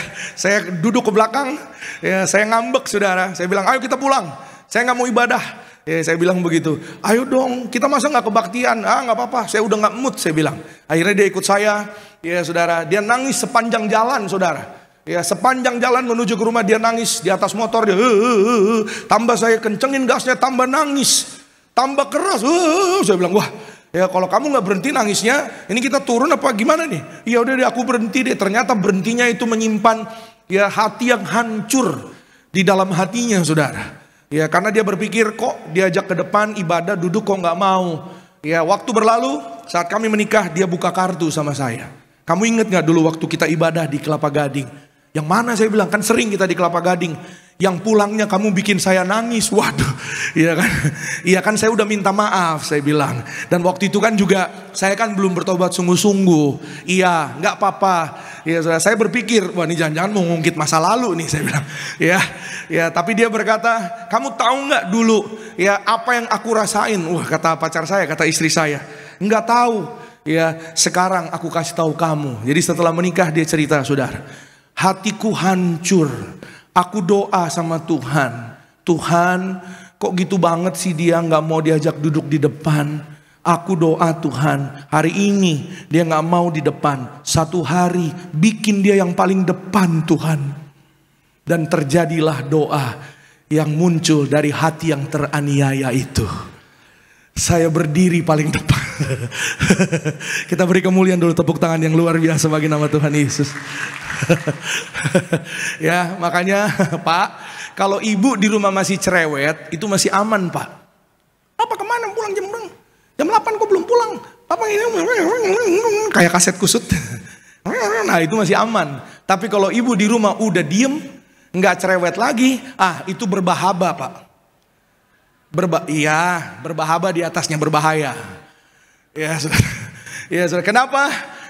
duduk ke belakang. Ya, saya ngambek saudara. Saya bilang, ayo kita pulang. Saya nggak mau ibadah. Ya, saya bilang begitu. Ayo dong, kita masa nggak kebaktian? Ah, nggak apa-apa. Saya udah nggak mood. Saya bilang. Akhirnya dia ikut saya. Ya saudara, dia nangis sepanjang jalan saudara. Ya sepanjang jalan menuju ke rumah dia nangis di atas motor dia. Tambah saya kencengin gasnya, tambah nangis, tambah keras. Saya bilang, wah ya kalau kamu nggak berhenti nangisnya, ini kita turun apa gimana nih? Ya udah deh, aku berhenti deh. Ternyata berhentinya itu menyimpan ya hati yang hancur di dalam hatinya saudara. Ya karena dia berpikir kok diajak ke depan ibadah duduk kok nggak mau. Ya waktu berlalu saat kami menikah dia buka kartu sama saya. Kamu ingat nggak dulu waktu kita ibadah di Kelapa Gading? Yang mana saya bilang, kan sering kita di Kelapa Gading. Yang pulangnya kamu bikin saya nangis. Waduh, iya kan? Iya kan saya udah minta maaf, saya bilang. Dan waktu itu kan juga saya kan belum bertobat sungguh-sungguh. Iya, nggak apa-apa. Ya, saya berpikir, wah ini jangan-jangan mau ngungkit masa lalu nih, saya bilang. Ya, tapi dia berkata, kamu tahu nggak dulu ya apa yang aku rasain? Wah, kata pacar saya, kata istri saya, nggak tahu. Ya, sekarang aku kasih tahu kamu. Jadi setelah menikah dia cerita, saudara. Hatiku hancur. Aku doa sama Tuhan. Tuhan, kok gitu banget sih dia nggak mau diajak duduk di depan. Aku doa Tuhan, hari ini dia nggak mau di depan. Satu hari bikin dia yang paling depan Tuhan. Dan terjadilah doa yang muncul dari hati yang teraniaya itu. Saya berdiri paling depan. Kita beri kemuliaan dulu, tepuk tangan yang luar biasa bagi nama Tuhan Yesus. Ya makanya Pak, kalau ibu di rumah masih cerewet itu masih aman Pak. Papa kemana pulang jam 8 kok belum pulang? Papa ini kayak kaset kusut. Nah itu masih aman. Tapi kalau ibu di rumah udah diem, nggak cerewet lagi, itu berbahaba Pak. Berbahaba di atasnya berbahaya. Ya saudara. Kenapa?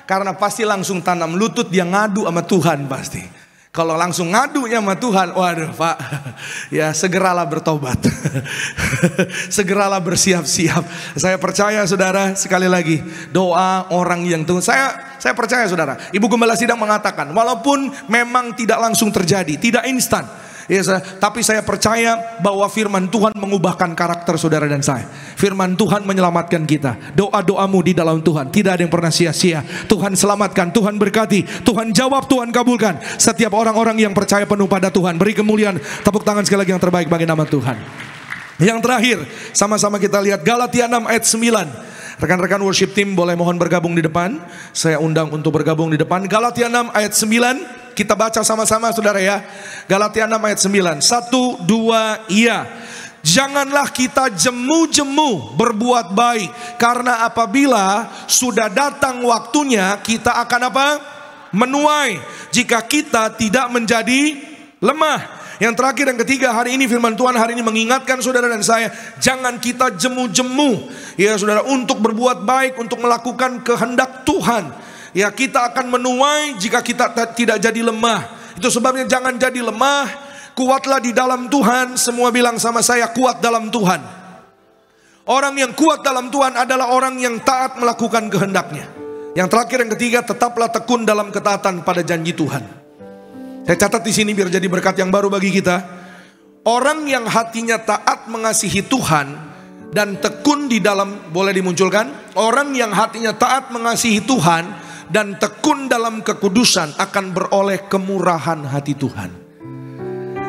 Karena pasti langsung tanam lutut, dia ngadu sama Tuhan pasti. Kalau langsung ngadunya sama Tuhan, waduh Pak, ya segeralah bertobat. Segeralah bersiap-siap. Saya percaya saudara, sekali lagi, doa orang yang tunggu. Saya percaya saudara, Ibu Gembala Sidang mengatakan, walaupun memang tidak langsung terjadi, tidak instan. Ya, tapi saya percaya bahwa firman Tuhan mengubahkan karakter saudara dan saya. Firman Tuhan menyelamatkan kita. Doa-doamu di dalam Tuhan tidak ada yang pernah sia-sia. Tuhan selamatkan, Tuhan berkati, Tuhan jawab, Tuhan kabulkan. Setiap orang-orang yang percaya penuh pada Tuhan. Beri kemuliaan, tepuk tangan sekali lagi yang terbaik bagi nama Tuhan. Yang terakhir, sama-sama kita lihat Galatia 6 ayat 9. Rekan-rekan worship team boleh mohon bergabung di depan. Saya undang untuk bergabung di depan. Galatia 6 ayat 9. Kita baca sama-sama saudara ya. Galatia 6 ayat 9. 1, 2, iya. Janganlah kita jemu-jemu berbuat baik. Karena apabila sudah datang waktunya, kita akan apa? Menuai. Jika kita tidak menjadi lemah. Yang terakhir dan ketiga, hari ini firman Tuhan hari ini mengingatkan saudara dan saya, jangan kita jemu-jemu ya saudara untuk berbuat baik, untuk melakukan kehendak Tuhan. Ya kita akan menuai jika kita tidak jadi lemah. Itu sebabnya jangan jadi lemah, kuatlah di dalam Tuhan. Semua bilang sama saya, kuat dalam Tuhan. Orang yang kuat dalam Tuhan adalah orang yang taat melakukan kehendaknya. Yang terakhir yang ketiga, tetaplah tekun dalam ketaatan pada janji Tuhan. Saya catat di sini biar jadi berkat yang baru bagi kita. Orang yang hatinya taat mengasihi Tuhan dan tekun di dalam, boleh dimunculkan. Orang yang hatinya taat mengasihi Tuhan dan tekun dalam kekudusan akan beroleh kemurahan hati Tuhan.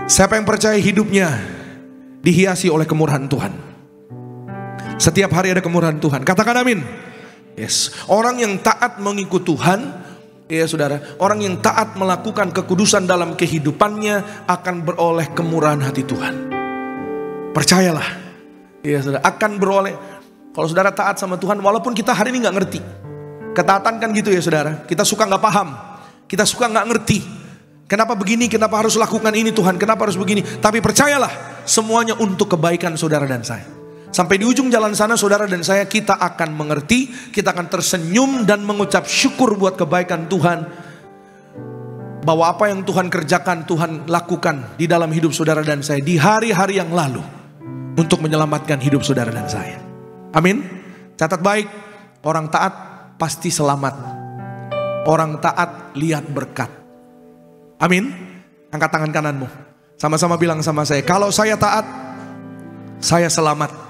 Siapa yang percaya hidupnya dihiasi oleh kemurahan Tuhan? Setiap hari ada kemurahan Tuhan. Katakan amin. Yes. Orang yang taat mengikut Tuhan, ya saudara, orang yang taat melakukan kekudusan dalam kehidupannya akan beroleh kemurahan hati Tuhan. Percayalah, ya saudara, akan beroleh. Kalau saudara taat sama Tuhan, walaupun kita hari ini nggak ngerti, ketaatan kan gitu ya saudara. Kita suka nggak paham, kita suka nggak ngerti. Kenapa begini? Kenapa harus lakukan ini Tuhan? Kenapa harus begini? Tapi percayalah, semuanya untuk kebaikan saudara dan saya. Sampai di ujung jalan sana saudara dan saya, kita akan mengerti, kita akan tersenyum dan mengucap syukur buat kebaikan Tuhan. Bahwa apa yang Tuhan kerjakan, Tuhan lakukan di dalam hidup saudara dan saya di hari-hari yang lalu, untuk menyelamatkan hidup saudara dan saya. Amin. Catat baik, orang taat pasti selamat. Orang taat lihat berkat. Amin. Angkat tangan kananmu, sama-sama bilang sama saya, kalau saya taat, saya selamat.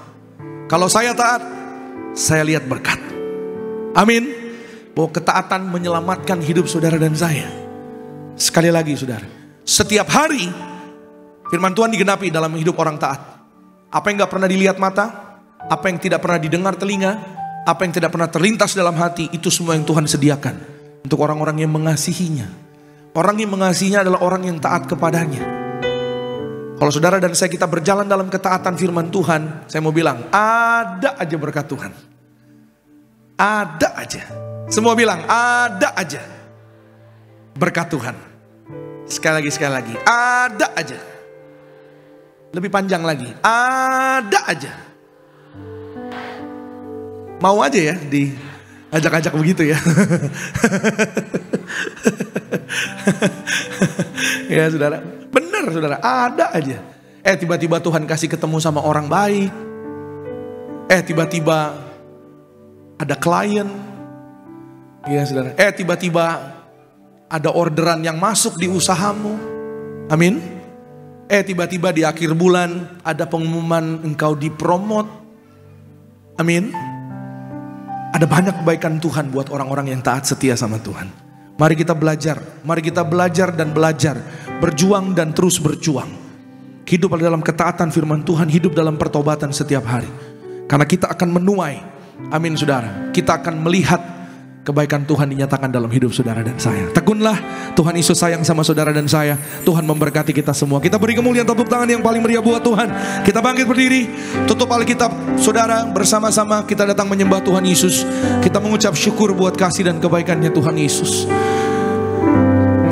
Kalau saya taat, saya lihat berkat. Amin. Bahwa ketaatan menyelamatkan hidup saudara dan saya. Sekali lagi saudara, setiap hari firman Tuhan digenapi dalam hidup orang taat. Apa yang gak pernah dilihat mata, apa yang tidak pernah didengar telinga, apa yang tidak pernah terlintas dalam hati, itu semua yang Tuhan sediakan untuk orang-orang yang mengasihinya. Orang yang mengasihinya adalah orang yang taat kepadanya. Kalau saudara dan saya kita berjalan dalam ketaatan firman Tuhan, saya mau bilang, ada aja berkat Tuhan. Ada aja. Semua bilang, ada aja berkat Tuhan. Sekali lagi, ada aja. Lebih panjang lagi, ada aja. Mau aja ya diajak-ajak begitu ya. Ya saudara, benar saudara, ada aja. Tiba-tiba Tuhan kasih ketemu sama orang baik. Tiba-tiba ada klien. Ya saudara, tiba-tiba ada orderan yang masuk di usahamu. Amin. Tiba-tiba di akhir bulan ada pengumuman engkau dipromot. Amin. Ada banyak kebaikan Tuhan buat orang-orang yang taat setia sama Tuhan. Mari kita belajar, dan belajar, berjuang dan terus berjuang. Hidup dalam ketaatan firman Tuhan, hidup dalam pertobatan setiap hari. Karena kita akan menuai, amin saudara, kita akan melihat kebaikan Tuhan dinyatakan dalam hidup saudara dan saya. Tekunlah, Tuhan Yesus sayang sama saudara dan saya. Tuhan memberkati kita semua. Kita beri kemuliaan, tepuk tangan yang paling meriah buat Tuhan. Kita bangkit berdiri, tutup Alkitab saudara, bersama-sama kita datang menyembah Tuhan Yesus. Kita mengucap syukur buat kasih dan kebaikannya Tuhan Yesus.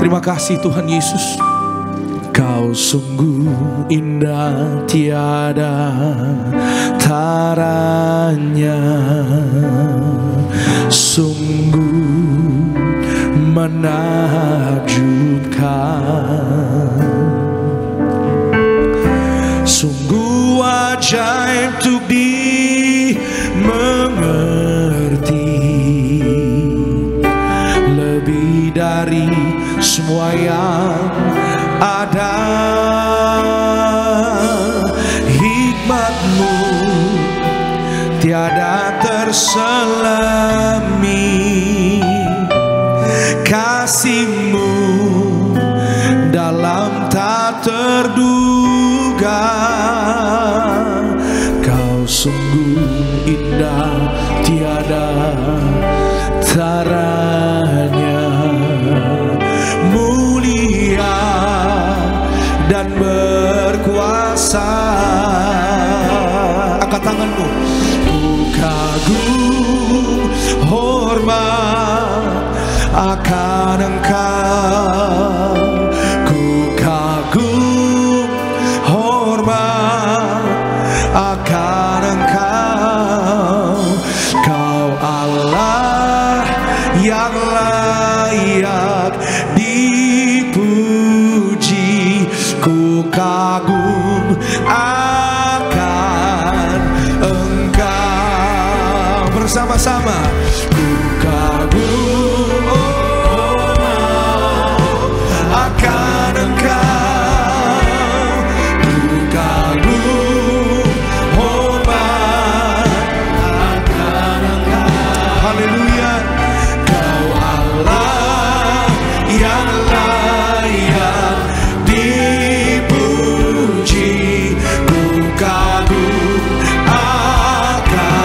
Terima kasih Tuhan Yesus. Kau sungguh indah, tiada taranya, sungguh menakjubkan, sungguh ajaib untuk dimengerti, lebih dari semua yang ada. Hikmat-Mu tiada terselami, kasih-Mu dalam tak terduga. Kau sungguh indah, tiada taranya, mulia dan berkuasa. Angkat tanganmu. Ku kagum hormat akan Engkau, ku kagum hormat akan Engkau. Kau Allah yang layak dipuji, ku kagum akan Engkau. Bersama-sama, ku kagum akan Engkau, ku kagum hormat akan Engkau. Haleluya. Kau Allah yang layak dipuji, ku kagum akan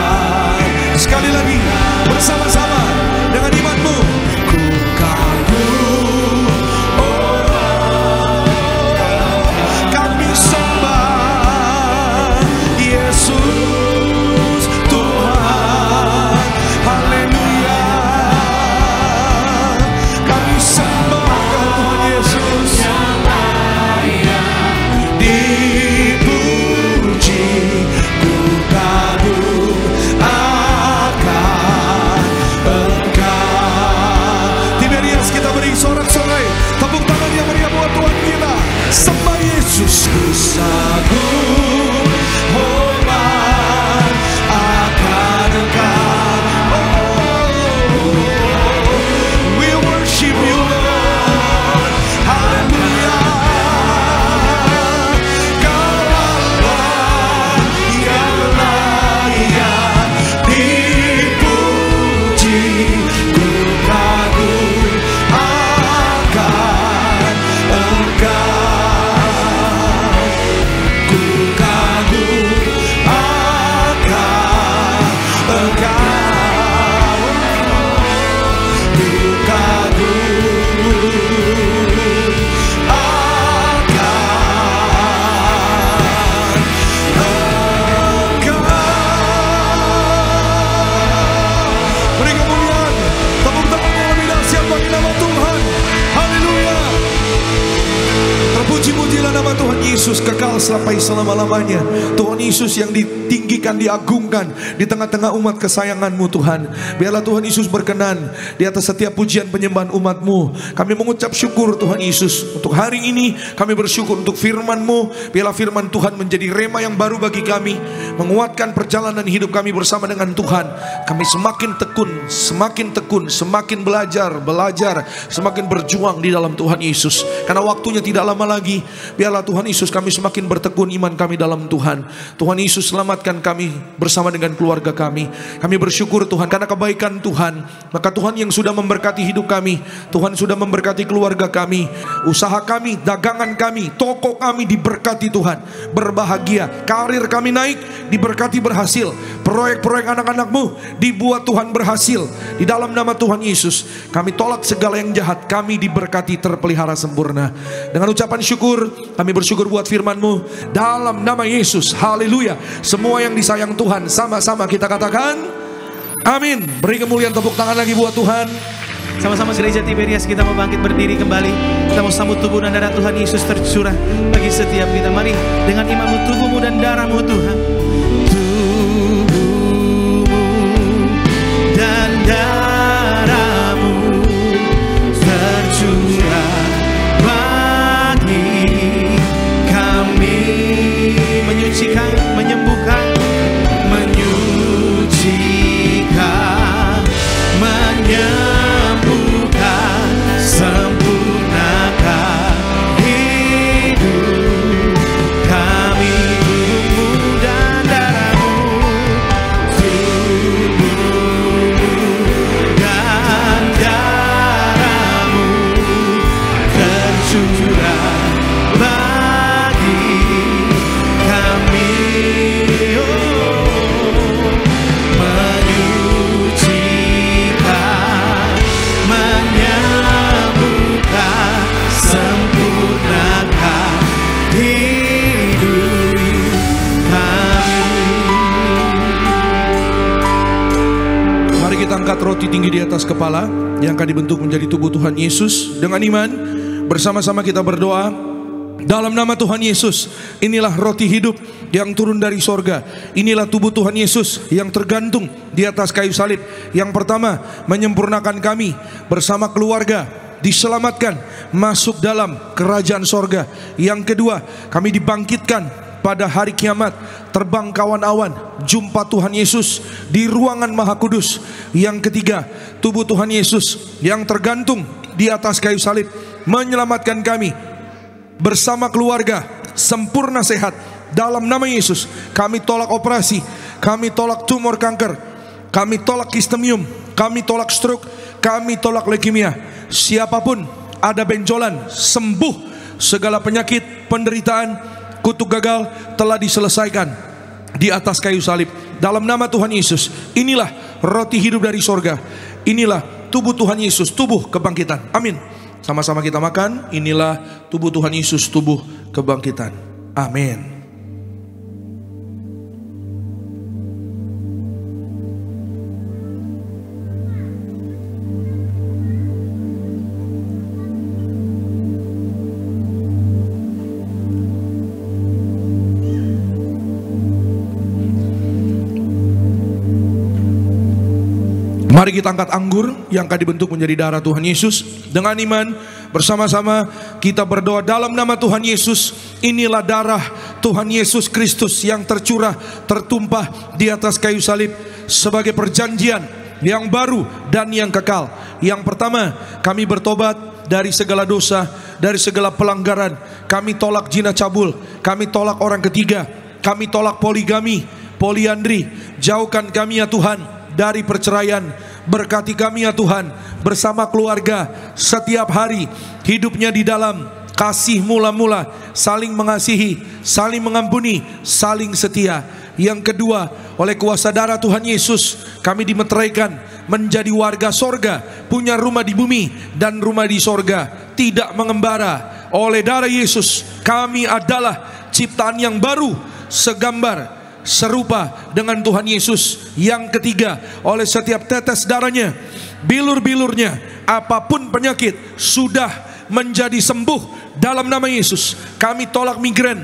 sampai selama-lamanya. Tuhan Yesus yang ditinggikan, diagungkan di tengah-tengah umat kesayangan-Mu Tuhan. Biarlah Tuhan Yesus berkenan di atas setiap pujian penyembahan umat-Mu. Kami mengucap syukur Tuhan Yesus untuk hari ini. Kami bersyukur untuk firman-Mu. Biarlah firman Tuhan menjadi rema yang baru bagi kami, menguatkan perjalanan hidup kami bersama dengan Tuhan. Kami semakin tekun, semakin belajar, semakin berjuang di dalam Tuhan Yesus. Karena waktunya tidak lama lagi. Biarlah Tuhan Yesus kami semakin bertekun iman kami dalam Tuhan. Tuhan Yesus selamatkan kami bersama dengan keluarga kami. Kami bersyukur Tuhan karena kebaikan Tuhan. Maka Tuhan yang sudah memberkati hidup kami, Tuhan sudah memberkati keluarga kami, usaha kami, dagangan kami, toko kami diberkati Tuhan. Berbahagia, karir kami naik, diberkati berhasil. Proyek-proyek anak-anak-Mu dibuat Tuhan berhasil. Di dalam nama Tuhan Yesus kami tolak segala yang jahat. Kami diberkati terpelihara sempurna. Dengan ucapan syukur kami bersyukur buat firman-Mu dalam nama Yesus. Haleluya. Semua yang disayang Tuhan sama-sama kita katakan amin. Beri kemuliaan, tepuk tangan lagi buat Tuhan.
Sama-sama Gereja Tiberias kita mau bangkit berdiri kembali. Kita mau sambut tubuh dan darah Tuhan Yesus tercurah bagi setiap kita. Mari dengan imanmu, tubuhmu dan darahmu Tuhan. Tubuhmu dan darahmu tercurah bagi kami, menyucikan, menyembuhkan, menyembuhkan, sempurnakan hidup kami. Tubuhmu dan darahmu, tubuhmu dan darahmu tercurah bagi kami.
Kita angkat roti tinggi di atas kepala yang akan dibentuk menjadi tubuh Tuhan Yesus. Dengan iman bersama-sama kita berdoa dalam nama Tuhan Yesus. Inilah roti hidup yang turun dari sorga. Inilah tubuh Tuhan Yesus yang tergantung di atas kayu salib. Yang pertama, menyempurnakan kami bersama keluarga, diselamatkan masuk dalam kerajaan sorga. Yang kedua, kami dibangkitkan pada hari kiamat, terbang kawan awan, jumpa Tuhan Yesus di ruangan Maha Kudus. Yang ketiga, tubuh Tuhan Yesus yang tergantung di atas kayu salib menyelamatkan kami bersama keluarga sempurna sehat. Dalam nama Yesus kami tolak operasi, kami tolak tumor kanker, kami tolak kistemium, kami tolak stroke, kami tolak leukemia. Siapapun ada benjolan, sembuh. Segala penyakit, penderitaan, kutuk gagal telah diselesaikan di atas kayu salib. Dalam nama Tuhan Yesus, inilah roti hidup dari sorga. Inilah tubuh Tuhan Yesus, tubuh kebangkitan. Amin. Sama-sama kita makan. Inilah tubuh Tuhan Yesus, tubuh kebangkitan. Amin. Mari kita angkat anggur yang akan dibentuk menjadi darah Tuhan Yesus. Dengan iman bersama-sama kita berdoa dalam nama Tuhan Yesus. Inilah darah Tuhan Yesus Kristus yang tercurah, tertumpah di atas kayu salib sebagai perjanjian yang baru dan yang kekal. Yang pertama, kami bertobat dari segala dosa, dari segala pelanggaran. Kami tolak zina cabul, kami tolak orang ketiga, kami tolak poligami, poliandri. Jauhkan kami ya Tuhan dari perceraian. Berkati kami ya Tuhan bersama keluarga setiap hari, hidupnya di dalam kasih mula-mula, saling mengasihi, saling mengampuni, saling setia. Yang kedua, oleh kuasa darah Tuhan Yesus kami dimeteraikan menjadi warga sorga, punya rumah di bumi dan rumah di sorga, tidak mengembara. Oleh darah Yesus kami adalah ciptaan yang baru, segambar, serupa dengan Tuhan Yesus. Yang ketiga, oleh setiap tetes darahnya, bilur-bilurnya, apapun penyakit sudah menjadi sembuh dalam nama Yesus. Kami tolak migrain,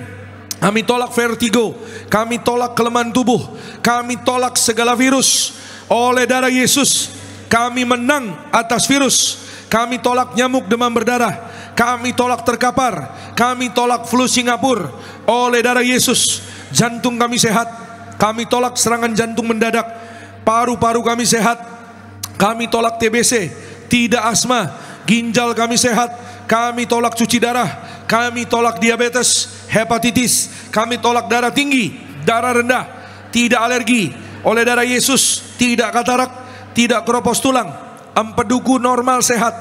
Kami tolak vertigo, kami tolak kelemahan tubuh, kami tolak segala virus. Oleh darah Yesus, kami menang atas virus. Kami tolak nyamuk demam berdarah, kami tolak terkapar, kami tolak flu Singapura. Oleh darah Yesus, jantung kami sehat, kami tolak serangan jantung mendadak. Paru-paru kami sehat, kami tolak TBC, tidak asma. Ginjal kami sehat, kami tolak cuci darah, kami tolak diabetes, hepatitis, kami tolak darah tinggi, darah rendah, tidak alergi. Oleh darah Yesus, tidak katarak, tidak keropos tulang, empeduku normal sehat,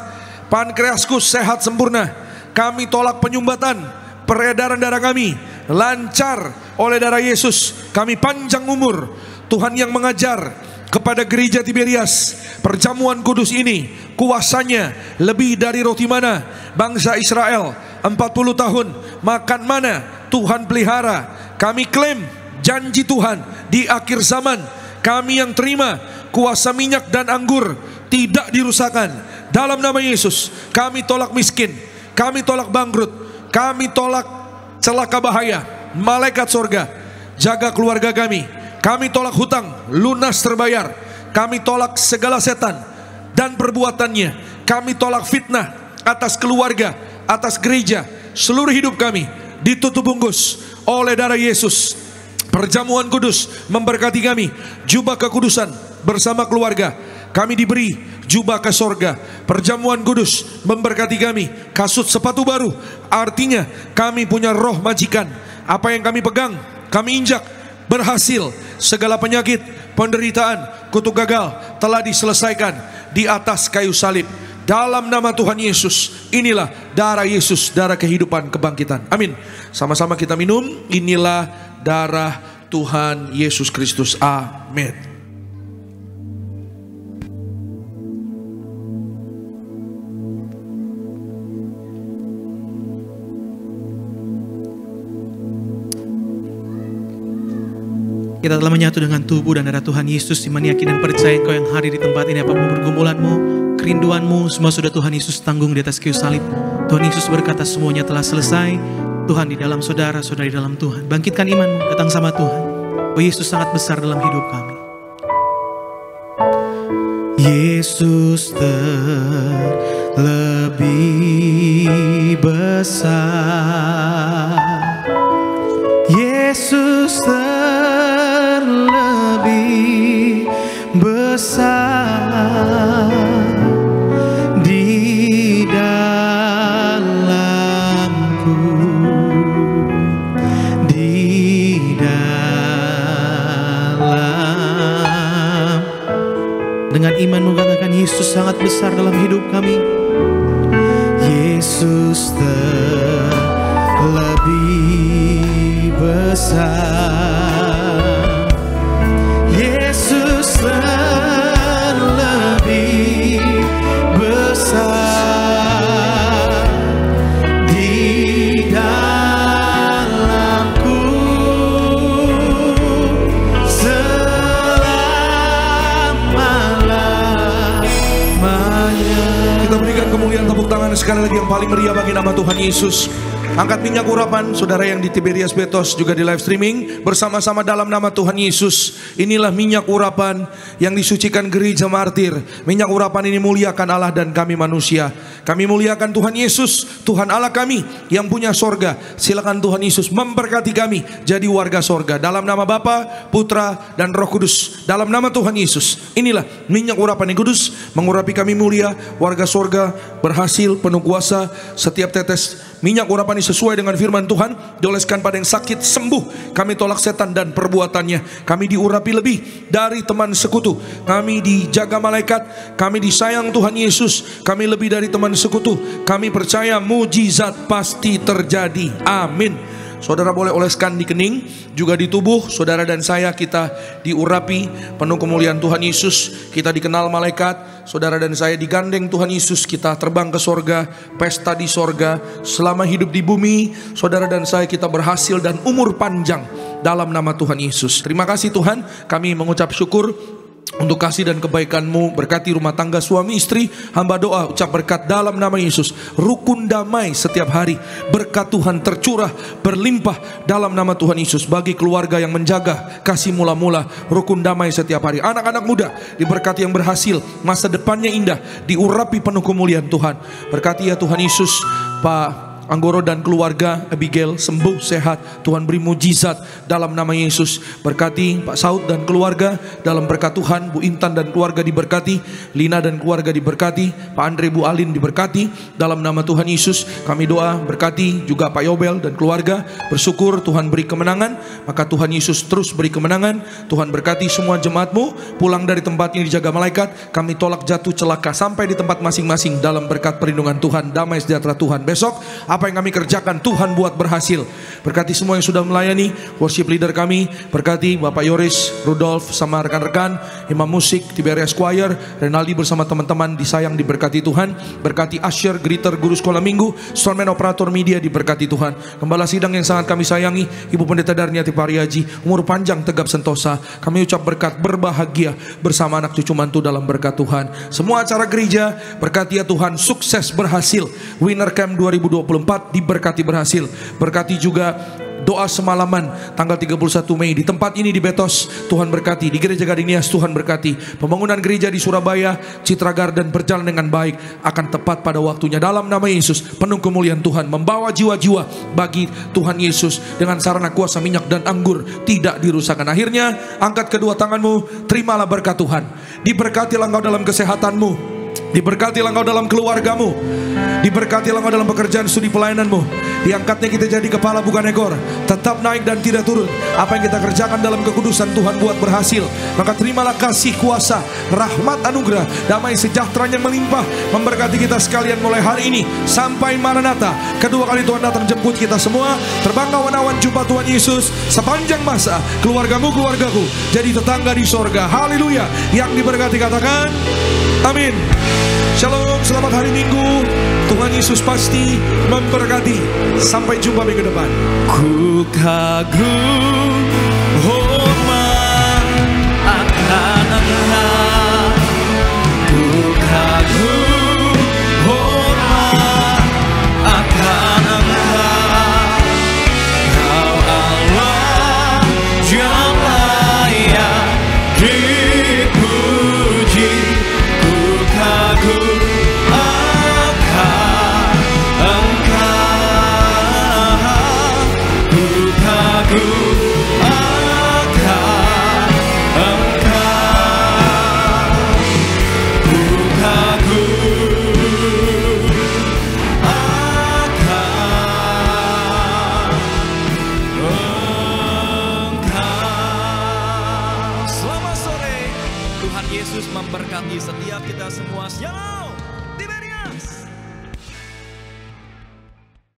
pankreaskus sehat sempurna. Kami tolak penyumbatan, peredaran darah kami lancar oleh darah Yesus. Kami panjang umur. Tuhan yang mengajar kepada gereja Tiberias, perjamuan kudus ini kuasanya lebih dari roti mana. Bangsa Israel 40 tahun makan mana, Tuhan pelihara. Kami klaim janji Tuhan di akhir zaman. Kami yang terima kuasa minyak dan anggur tidak dirusakkan. Dalam nama Yesus, kami tolak miskin, kami tolak bangkrut, kami tolak celaka bahaya. Malaikat sorga, jaga keluarga kami. Kami tolak hutang, lunas terbayar. Kami tolak segala setan dan perbuatannya. Kami tolak fitnah atas keluarga, atas gereja. Seluruh hidup kami ditutup bungkus oleh darah Yesus. Perjamuan kudus memberkati kami. Jubah kekudusan bersama keluarga. Kami diberi jubah ke sorga. Perjamuan kudus memberkati kami. Kasut sepatu baru, artinya kami punya roh majikan. Apa yang kami pegang, kami injak, berhasil. Segala penyakit, penderitaan, kutuk gagal telah diselesaikan di atas kayu salib. Dalam nama Tuhan Yesus, inilah darah Yesus, darah kehidupan, kebangkitan. Amin. Sama-sama kita minum. Inilah darah Tuhan Yesus Kristus. Amin.
Kita telah menyatu dengan tubuh dan darah Tuhan Yesus, iman, yakin, dan percaya Engkau yang hadir di tempat ini. Apapun pergumulanmu, kerinduanmu, semua sudah Tuhan Yesus tanggung di atas kayu salib. Tuhan Yesus berkata semuanya telah selesai. Tuhan di dalam saudara, saudara di dalam Tuhan. Bangkitkan imanmu, datang sama Tuhan. Oh, Yesus sangat besar dalam hidup kami. Yesus terlebih besar. Yesus terlebih besar di dalamku, di dalam. Dengan imanmu katakan, Yesus sangat besar dalam hidup kami. Yesus terlebih besar. Yesus terlebih besar di dalamku selama-lamanya.
Kita berikan kemuliaan, tepuk tangan sekali lagi yang paling meriah bagi nama Tuhan Yesus. Angkat minyak urapan, saudara yang di Tiberias Betos juga di live streaming, bersama-sama dalam nama Tuhan Yesus. Inilah minyak urapan yang disucikan gereja martir. Minyak urapan ini muliakan Allah dan kami manusia. Kami muliakan Tuhan Yesus, Tuhan Allah kami yang punya sorga. Silakan Tuhan Yesus memberkati kami jadi warga sorga. Dalam nama Bapa, Putra, dan Roh Kudus. Dalam nama Tuhan Yesus. Inilah minyak urapan yang kudus, mengurapi kami mulia, warga sorga, berhasil, penuh kuasa. Setiap tetes minyak urapan ini sesuai dengan firman Tuhan, dioleskan pada yang sakit sembuh. Kami tolak setan dan perbuatannya. Kami diurapi lebih dari teman sekutu. Kami dijaga malaikat. Kami disayang Tuhan Yesus. Kami lebih dari teman sekutu. Kami percaya mujizat pasti terjadi. Amin. Saudara boleh oleskan di kening, juga di tubuh. Saudara dan saya kita diurapi penuh kemuliaan Tuhan Yesus. Kita dikenal malaikat. Saudara dan saya digandeng Tuhan Yesus. Kita terbang ke sorga, pesta di sorga. Selama hidup di bumi, saudara dan saya kita berhasil dan umur panjang dalam nama Tuhan Yesus. Terima kasih Tuhan, kami mengucap syukur untuk kasih dan kebaikan-Mu. Berkati rumah tangga suami istri. Hamba doa ucap berkat dalam nama Yesus. Rukun damai setiap hari. Berkat Tuhan tercurah berlimpah dalam nama Tuhan Yesus. Bagi keluarga yang menjaga kasih mula-mula, rukun damai setiap hari. Anak-anak muda diberkati yang berhasil, masa depannya indah, diurapi penuh kemuliaan Tuhan. Berkati ya Tuhan Yesus Pak Anggoro dan keluarga, Abigail sembuh sehat, Tuhan beri mujizat dalam nama Yesus. Berkati Pak Saud dan keluarga dalam berkat Tuhan. Bu Intan dan keluarga diberkati, Lina dan keluarga diberkati, Pak Andre, Bu Alin diberkati dalam nama Tuhan Yesus. Kami doa berkati juga Pak Yobel dan keluarga. Bersyukur Tuhan beri kemenangan, maka Tuhan Yesus terus beri kemenangan. Tuhan berkati semua jemaat-Mu pulang dari tempat ini dijaga malaikat. Kami tolak jatuh celaka sampai di tempat masing-masing dalam berkat perlindungan Tuhan. Damai sejahtera Tuhan. Besok apa yang kami kerjakan Tuhan buat berhasil. Berkati semua yang sudah melayani, worship leader kami. Berkati Bapak Yoris, Rudolf sama rekan-rekan, imam musik, Tiberias Choir, Renaldi bersama teman-teman disayang diberkati Tuhan. Berkati Asher, greeter, guru sekolah minggu, storeman, operator media diberkati Tuhan. Gembala sidang yang sangat kami sayangi, Ibu Pendeta Darniati Pariaji, umur panjang tegap sentosa. Kami ucap berkat berbahagia bersama anak cucu mantu dalam berkat Tuhan. Semua acara gereja berkati ya Tuhan, sukses berhasil. Winter Camp 2024 diberkati berhasil. Berkati juga doa semalaman tanggal 31 Mei di tempat ini di Betos. Tuhan berkati. Di Gereja Gading Nias Tuhan berkati. Pembangunan gereja di Surabaya, Citra Garden berjalan dengan baik, akan tepat pada waktunya dalam nama Yesus. Penuh kemuliaan Tuhan, membawa jiwa-jiwa bagi Tuhan Yesus dengan sarana kuasa minyak dan anggur tidak dirusakkan. Akhirnya angkat kedua tanganmu, terimalah berkat Tuhan. Diberkatilah engkau dalam kesehatanmu, diberkatilah engkau dalam keluargamu, diberkatilah engkau dalam pekerjaan studi pelayananmu. Diangkatnya kita jadi kepala bukan ekor, tetap naik dan tidak turun. Apa yang kita kerjakan dalam kekudusan Tuhan buat berhasil. Maka terimalah kasih, kuasa, rahmat, anugerah, damai sejahtera yang melimpah memberkati kita sekalian mulai hari ini sampai Maranatha. Kedua kali Tuhan datang jemput kita semua. Terbang awan-awan jumpa Tuhan Yesus sepanjang masa. Keluargamu, keluargaku jadi tetangga di sorga. Haleluya. Yang diberkati katakan amin. Shalom, selamat hari Minggu. Tuhan Yesus pasti memberkati. Sampai jumpa minggu depan.
Ku kagum hormat akan Engkau. Ku kagum hormat akan Engkau. Kau Allah yang layak dipuji. Ku kagum memberkati setiap kita semua. Shalom.